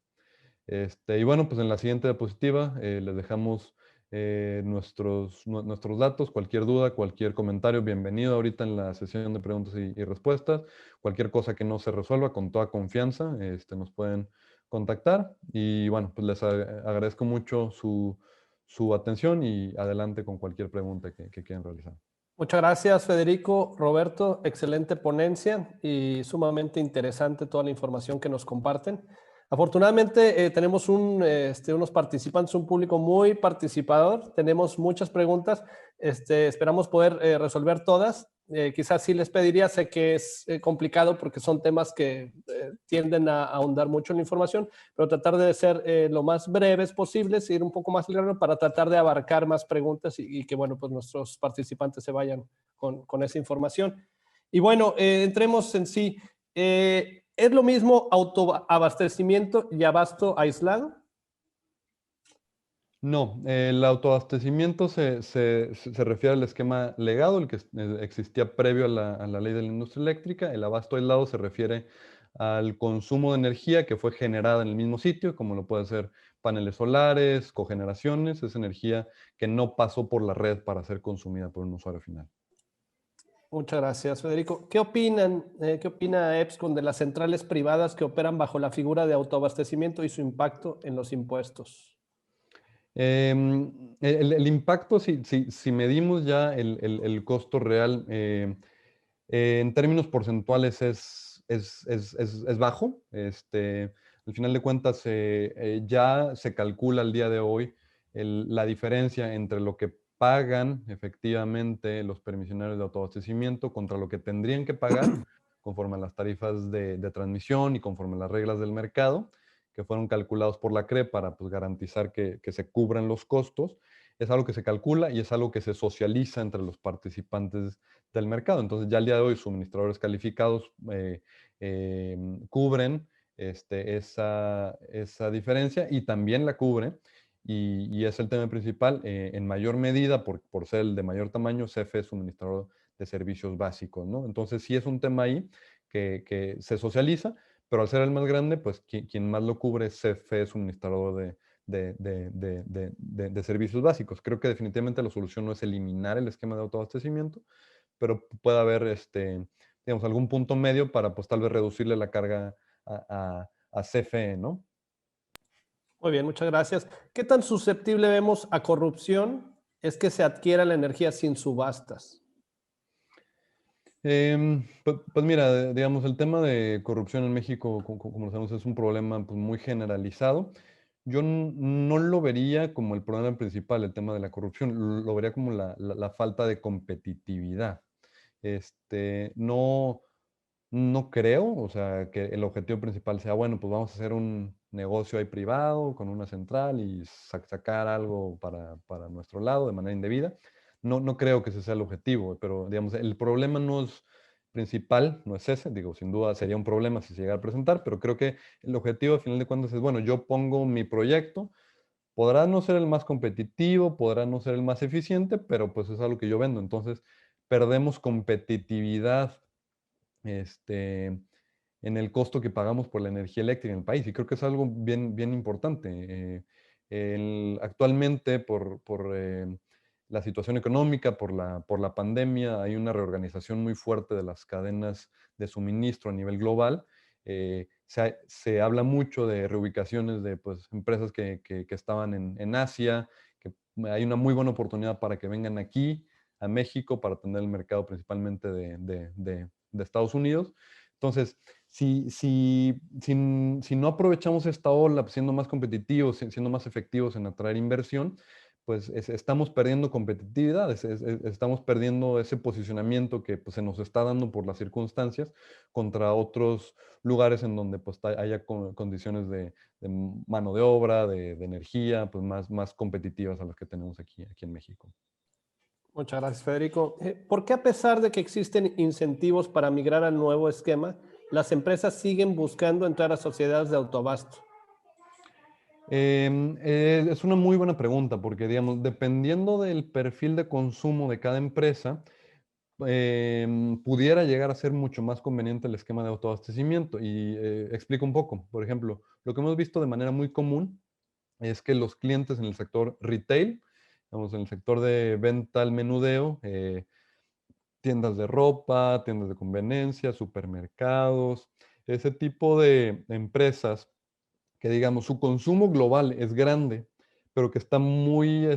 Y bueno, pues en la siguiente diapositiva les dejamos nuestros datos. Cualquier duda, cualquier comentario, bienvenido ahorita en la sesión de preguntas y respuestas. Cualquier cosa que no se resuelva, con toda confianza, nos pueden contactar. Y bueno, pues les agradezco mucho su atención y adelante con cualquier pregunta que quieran realizar.
Muchas gracias, Federico. Roberto, excelente ponencia y sumamente interesante toda la información que nos comparten. Afortunadamente tenemos unos participantes, un público muy participador. Tenemos muchas preguntas. Esperamos poder resolver todas. Quizás sí les pediría, sé que es complicado porque son temas que tienden a ahondar mucho en la información, pero tratar de ser lo más breves posibles, ir un poco más largo para tratar de abarcar más preguntas y que, bueno, pues nuestros participantes se vayan con esa información. Y bueno, entremos en sí. ¿Es lo mismo autoabastecimiento y abasto aislado?
No, el autoabastecimiento se refiere al esquema legado, el que existía previo a la ley de la industria eléctrica. El abasto aislado se refiere al consumo de energía que fue generada en el mismo sitio, como lo puede ser paneles solares, cogeneraciones, es energía que no pasó por la red para ser consumida por un usuario final.
Muchas gracias, Federico. ¿Qué opina EPSCON de las centrales privadas que operan bajo la figura de autoabastecimiento y su impacto en los impuestos?
El impacto, si medimos ya el costo real, en términos porcentuales es bajo. Al final de cuentas, ya se calcula al día de hoy la diferencia entre lo que pagan efectivamente los permisionarios de autoabastecimiento contra lo que tendrían que pagar conforme a las tarifas de transmisión y conforme a las reglas del mercado que fueron calculados por la CRE para pues, garantizar que se cubran los costos. Es algo que se calcula y es algo que se socializa entre los participantes del mercado. Entonces, ya al día de hoy, suministradores calificados cubren esa diferencia y también la cubre. Y es el tema principal, en mayor medida, por ser el de mayor tamaño, CFE es suministrador de servicios básicos, ¿no? Entonces, sí es un tema ahí que se socializa, pero al ser el más grande, pues quien más lo cubre es CFE, suministrador de servicios básicos. Creo que definitivamente la solución no es eliminar el esquema de autoabastecimiento, pero puede haber digamos, algún punto medio para pues tal vez reducirle la carga a CFE, ¿no?
Muy bien, muchas gracias. ¿Qué tan susceptible vemos a corrupción es que se adquiera la energía sin subastas?
Pues mira, digamos, el tema de corrupción en México, como lo sabemos, es un problema pues, muy generalizado. Yo no lo vería como el problema principal, el tema de la corrupción, lo vería como la falta de competitividad. No, no creo, o sea, que el objetivo principal sea, bueno, pues vamos a hacer un negocio ahí privado con una central y sacar algo para nuestro lado de manera indebida. No creo que ese sea el objetivo, pero digamos, el problema no es principal, no es ese, digo, sin duda sería un problema si se llegara a presentar, pero creo que el objetivo al final de cuentas es, bueno, yo pongo mi proyecto, podrá no ser el más competitivo, podrá no ser el más eficiente, pero pues es algo que yo vendo, entonces perdemos competitividad en el costo que pagamos por la energía eléctrica en el país. Y creo que es algo bien importante. Actualmente, por la situación económica, por la pandemia, hay una reorganización muy fuerte de las cadenas de suministro a nivel global. Se habla mucho de reubicaciones de pues, empresas que estaban en Asia, que hay una muy buena oportunidad para que vengan aquí, a México, para atender el mercado principalmente de Estados Unidos. Entonces, si no aprovechamos esta ola siendo más competitivos, siendo más efectivos en atraer inversión, pues estamos perdiendo competitividad, estamos perdiendo ese posicionamiento que pues, se nos está dando por las circunstancias contra otros lugares en donde pues, haya condiciones de mano de obra, de energía, pues más competitivas a las que tenemos aquí en México.
Muchas gracias, Federico. ¿Por qué a pesar de que existen incentivos para migrar al nuevo esquema, las empresas siguen buscando entrar a sociedades de autoabasto?
Es una muy buena pregunta porque, digamos, dependiendo del perfil de consumo de cada empresa, pudiera llegar a ser mucho más conveniente el esquema de autoabastecimiento. Y explico un poco. Por ejemplo, lo que hemos visto de manera muy común es que los clientes en el sector retail, digamos, en el sector de venta al menudeo, tiendas de ropa, tiendas de conveniencia, supermercados, ese tipo de empresas que, digamos, su consumo global es grande, pero que está muy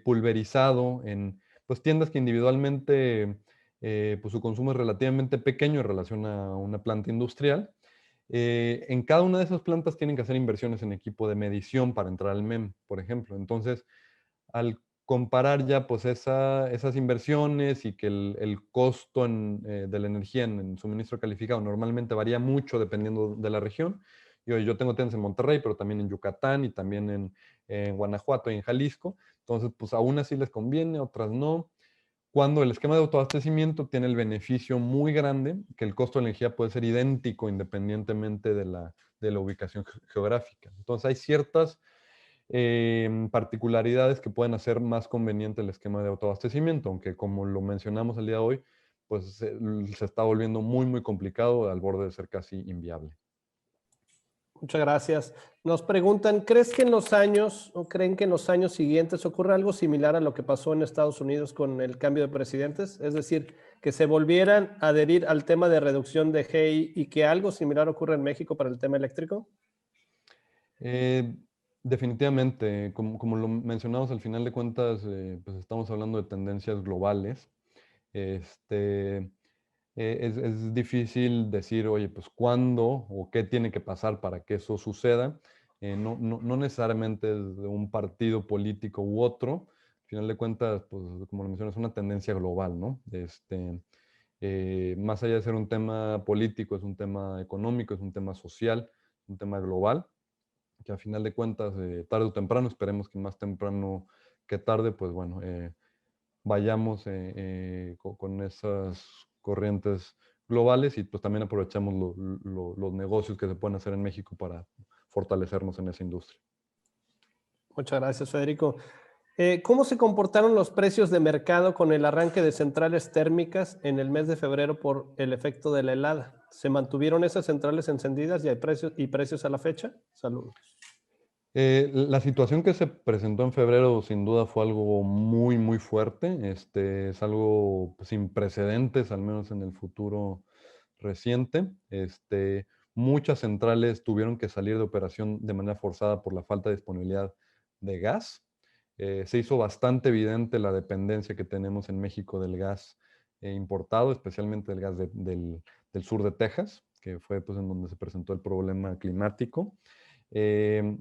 pulverizado en pues, tiendas que individualmente pues, su consumo es relativamente pequeño en relación a una planta industrial. En cada una de esas plantas tienen que hacer inversiones en equipo de medición para entrar al MEM, por ejemplo. Entonces, al comparar ya pues esas inversiones y que el costo de la energía en suministro calificado normalmente varía mucho dependiendo de la región. Yo tengo tiendas en Monterrey, pero también en Yucatán y también en Guanajuato y en Jalisco. Entonces, pues a unas sí les conviene, otras no. Cuando el esquema de autoabastecimiento tiene el beneficio muy grande, que el costo de la energía puede ser idéntico independientemente de la ubicación geográfica. Entonces, hay ciertas particularidades que pueden hacer más conveniente el esquema de autoabastecimiento, aunque como lo mencionamos el día de hoy, pues se está volviendo muy, muy complicado al borde de ser casi inviable.
Muchas gracias. Nos preguntan, ¿crees que en los años o creen que en los años siguientes ocurra algo similar a lo que pasó en Estados Unidos con el cambio de presidentes? Es decir, que se volvieran a adherir al tema de reducción de GI y que algo similar ocurra en México para el tema eléctrico.
Eh, Definitivamente, como lo mencionamos al final de cuentas, pues estamos hablando de tendencias globales. Este, es difícil decir, oye, pues cuándo o qué tiene que pasar para que eso suceda. No necesariamente es de un partido político u otro. Al final de cuentas, pues como lo mencionas, es una tendencia global, ¿no? Más allá de ser un tema político, es un tema económico, es un tema social, un tema global, que a final de cuentas, tarde o temprano, esperemos que más temprano que tarde, pues bueno, vayamos con esas corrientes globales y pues también aprovechamos los negocios que se pueden hacer en México para fortalecernos en esa industria.
Muchas gracias, Federico. ¿Cómo se comportaron los precios de mercado con el arranque de centrales térmicas en el mes de febrero por el efecto de la helada? ¿Se mantuvieron esas centrales encendidas y hay precios a la fecha? Saludos.
La situación que se presentó en febrero sin duda fue algo muy, muy fuerte. Es algo sin precedentes, al menos en el futuro reciente. Muchas centrales tuvieron que salir de operación de manera forzada por la falta de disponibilidad de gas. Se hizo bastante evidente la dependencia que tenemos en México del gas importado, especialmente del gas del sur de Texas, que fue pues, en donde se presentó el problema climático. Eh,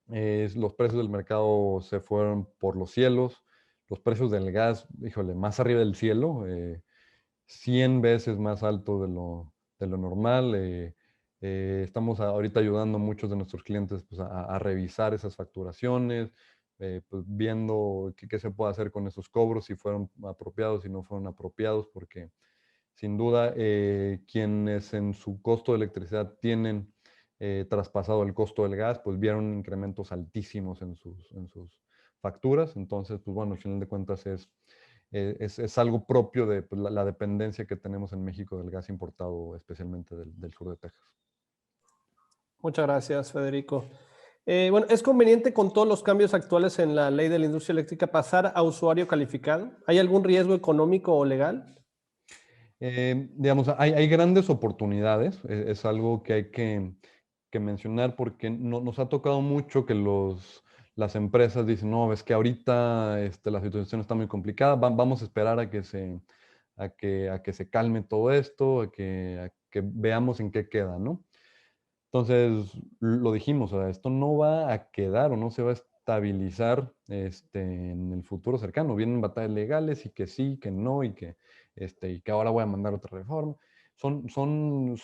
los precios del mercado se fueron por los cielos. Los precios del gas, híjole, más arriba del cielo, 100 veces más alto de lo normal. Estamos ahorita ayudando a muchos de nuestros clientes pues, a revisar esas facturaciones, pues, viendo qué se puede hacer con esos cobros, si fueron apropiados, si no fueron apropiados, porque sin duda quienes en su costo de electricidad tienen traspasado el costo del gas, pues vieron incrementos altísimos en sus facturas. Entonces, pues bueno, al final de cuentas es algo propio de pues, la dependencia que tenemos en México del gas importado, especialmente del sur de Texas.
Muchas gracias, Federico. Bueno, ¿es conveniente con todos los cambios actuales en la ley de la industria eléctrica pasar a usuario calificado? ¿Hay algún riesgo económico o legal?
Digamos, hay grandes oportunidades, es algo que hay que mencionar porque nos ha tocado mucho que las empresas dicen, no, es que ahorita la situación está muy complicada, vamos a esperar a que se calme todo esto, a que veamos en qué queda, ¿no? Entonces, lo dijimos, o sea, esto no va a quedar o no se va a estabilizar en el futuro cercano. Vienen batallas legales y que sí, que no, y que ahora voy a mandar otra reforma. Son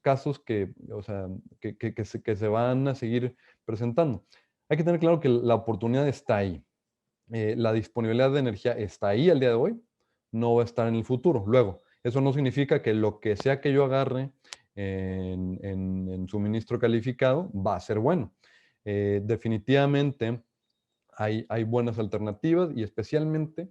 casos que, o sea, que se van a seguir presentando. Hay que tener claro que la oportunidad está ahí. La disponibilidad de energía está ahí al día de hoy, no va a estar en el futuro. Luego, eso no significa que lo que sea que yo agarre en suministro calificado va a ser bueno. Definitivamente hay buenas alternativas y especialmente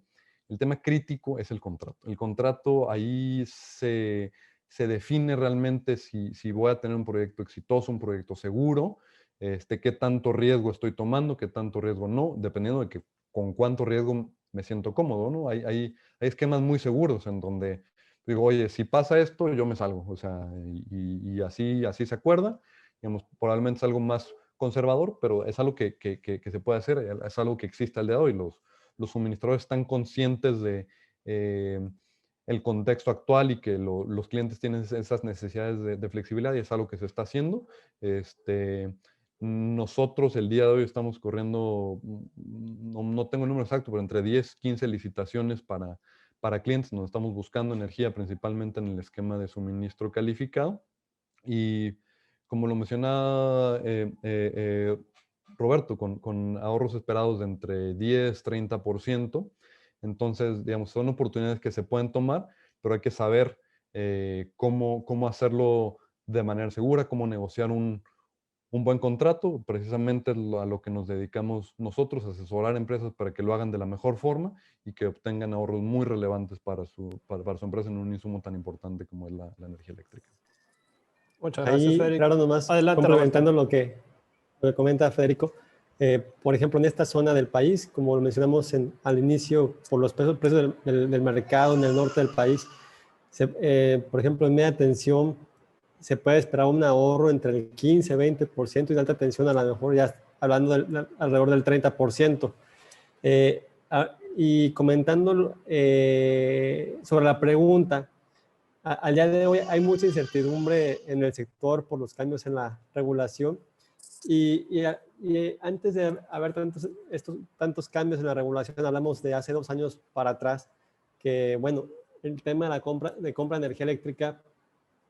El tema crítico es el contrato. El contrato ahí se define realmente si voy a tener un proyecto exitoso, un proyecto seguro, qué tanto riesgo estoy tomando, qué tanto riesgo no, dependiendo de que con cuánto riesgo me siento cómodo, ¿no? Hay esquemas muy seguros en donde digo, oye, si pasa esto, yo me salgo, o sea, y así se acuerda. Digamos, probablemente es algo más conservador, pero es algo que se puede hacer, es algo que existe al día de hoy. Los suministradores están conscientes de el contexto actual y que los clientes tienen esas necesidades de flexibilidad y es algo que se está haciendo. Nosotros el día de hoy estamos corriendo, no tengo el número exacto, pero entre 10, 15 licitaciones para clientes. Nos estamos buscando energía principalmente en el esquema de suministro calificado. Y como lo mencionaba Roberto, con ahorros esperados de entre 10, 30%. Entonces, digamos, son oportunidades que se pueden tomar, pero hay que saber cómo hacerlo de manera segura, cómo negociar un buen contrato, precisamente a lo que nos dedicamos nosotros, asesorar empresas para que lo hagan de la mejor forma y que obtengan ahorros muy relevantes para su empresa en un insumo tan importante como es la energía eléctrica.
Muchas gracias,
Ahí,
Federico.
claro, nomás
Adelante,
complementando
Roberto.
lo que comenta Federico. Por ejemplo, en esta zona del país, como lo mencionamos al inicio, por los precios del mercado en el norte del país, por ejemplo, en media tensión se puede esperar un ahorro entre el 15-20% y en alta tensión a lo mejor ya hablando alrededor del 30%. Y comentando sobre la pregunta, al día de hoy hay mucha incertidumbre en el sector por los cambios en la regulación y antes de haber tantos cambios en la regulación, hablamos de hace 2 años para atrás, que bueno, el tema de la compra de energía eléctrica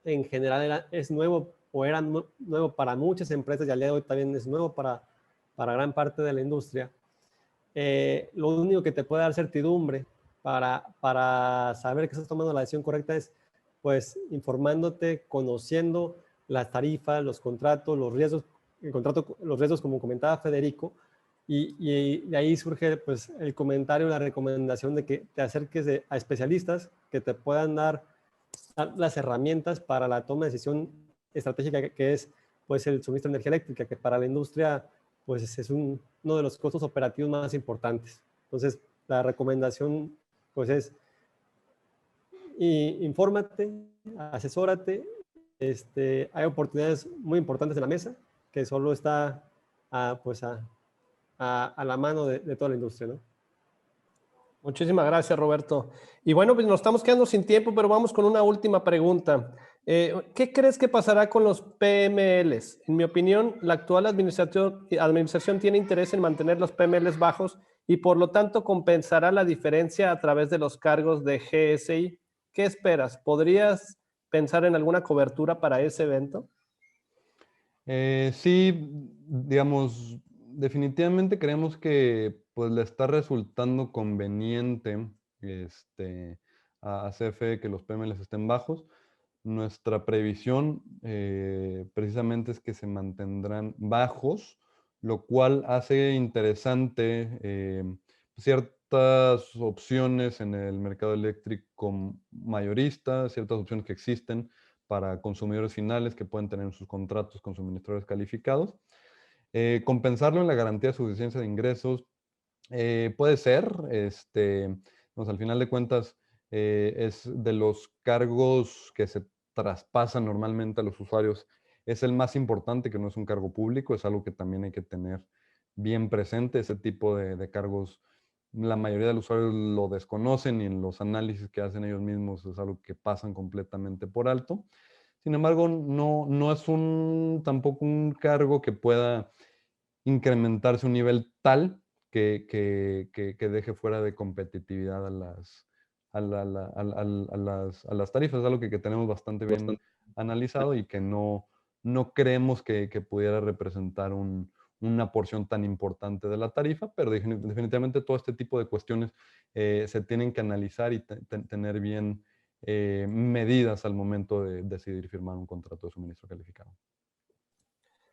en general es nuevo o era nuevo para muchas empresas y al día de hoy también es nuevo para gran parte de la industria. Lo único que te puede dar certidumbre para saber que estás tomando la decisión correcta es pues informándote, conociendo las tarifas, los contratos, los riesgos, los riesgos como comentaba Federico, y de ahí surge pues el comentario, la recomendación de que te acerques a especialistas que te puedan dar las herramientas para la toma de decisión estratégica que es pues el suministro de energía eléctrica, que para la industria pues es uno de los costos operativos más importantes. Entonces, la recomendación pues es infórmate, asesórate, hay oportunidades muy importantes en la mesa que solo está pues a la mano de toda la industria, ¿no?
Muchísimas gracias, Roberto. Y bueno, pues nos estamos quedando sin tiempo, pero vamos con una última pregunta. ¿Qué crees que pasará con los PMLs? En mi opinión, la actual administración tiene interés en mantener los PMLs bajos y por lo tanto compensará la diferencia a través de los cargos de GSI. ¿Qué esperas? ¿Podrías pensar en alguna cobertura para ese evento?
Sí, digamos, definitivamente creemos que pues le está resultando conveniente a CFE que los PMLs estén bajos. Nuestra previsión precisamente es que se mantendrán bajos, lo cual hace interesante ciertas opciones en el mercado eléctrico mayorista, ciertas opciones que existen para consumidores finales que pueden tener sus contratos con suministradores calificados. Compensarlo en la garantía de suficiencia de ingresos puede ser, al final de cuentas, es de los cargos que se traspasan normalmente a los usuarios, es el más importante, que no es un cargo público, es algo que también hay que tener bien presente. Ese tipo de cargos, la mayoría de los usuarios lo desconocen y en los análisis que hacen ellos mismos es algo que pasan completamente por alto. Sin embargo, no es tampoco un cargo que pueda incrementarse a un nivel tal que deje fuera de competitividad a las tarifas. Es algo que tenemos bastante bien analizado y que no creemos que pudiera representar una porción tan importante de la tarifa, pero definitivamente todo este tipo de cuestiones se tienen que analizar y tener bien medidas al momento de decidir firmar un contrato de suministro calificado.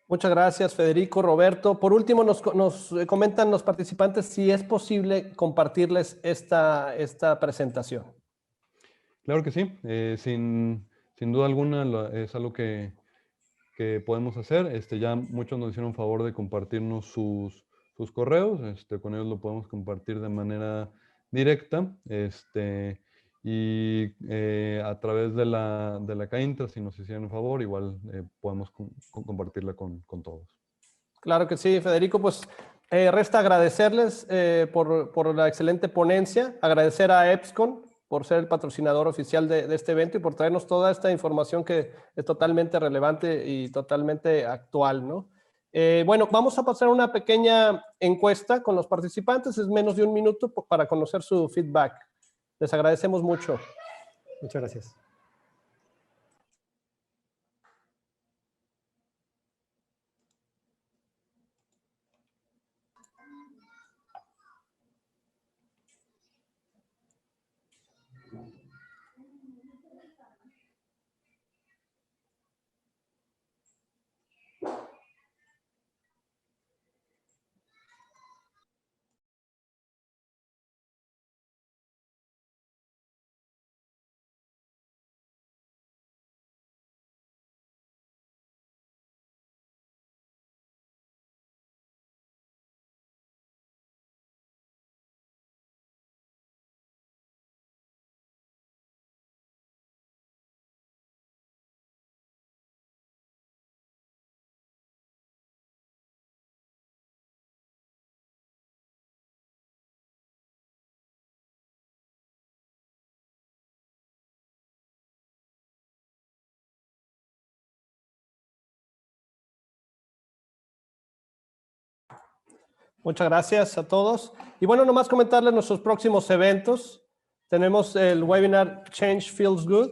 Muchas gracias, Federico, Roberto. Por último, nos comentan los participantes si es posible compartirles esta presentación.
Claro que sí, sin duda alguna es algo que podemos hacer. Ya muchos nos hicieron favor de compartirnos sus correos. Con ellos lo podemos compartir de manera directa. Y a través de la CAINTRA, si nos hicieron favor, igual podemos compartirla con todos.
Claro que sí, Federico. Pues resta agradecerles por la excelente ponencia, agradecer a EBSCON por ser el patrocinador oficial de este evento y por traernos toda esta información que es totalmente relevante y totalmente actual, ¿no? Bueno, vamos a pasar una pequeña encuesta con los participantes, es menos de un minuto para conocer su feedback. Les agradecemos mucho.
Muchas gracias.
Muchas gracias a todos. Y bueno, nomás comentarles nuestros próximos eventos. Tenemos el webinar Change Feels Good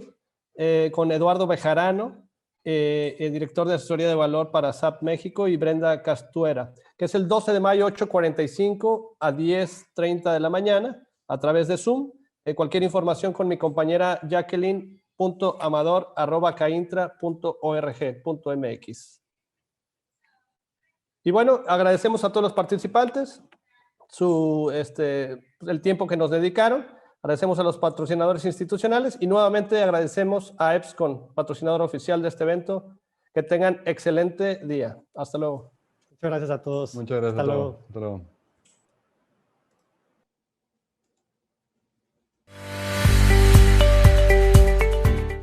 con Eduardo Bejarano, el director de asesoría de valor para SAP México, y Brenda Castuera, que es el 12 de mayo, 8:45 a 10:30 de la mañana, a través de Zoom. Cualquier información con mi compañera Jacqueline.amador@caintra.org.mx. Y bueno, agradecemos a todos los participantes el tiempo que nos dedicaron. Agradecemos a los patrocinadores institucionales y nuevamente agradecemos a EBSCON, patrocinador oficial de este evento. Que tengan excelente día. Hasta luego.
Muchas gracias a todos.
Muchas gracias.
Hasta luego.
Hasta luego.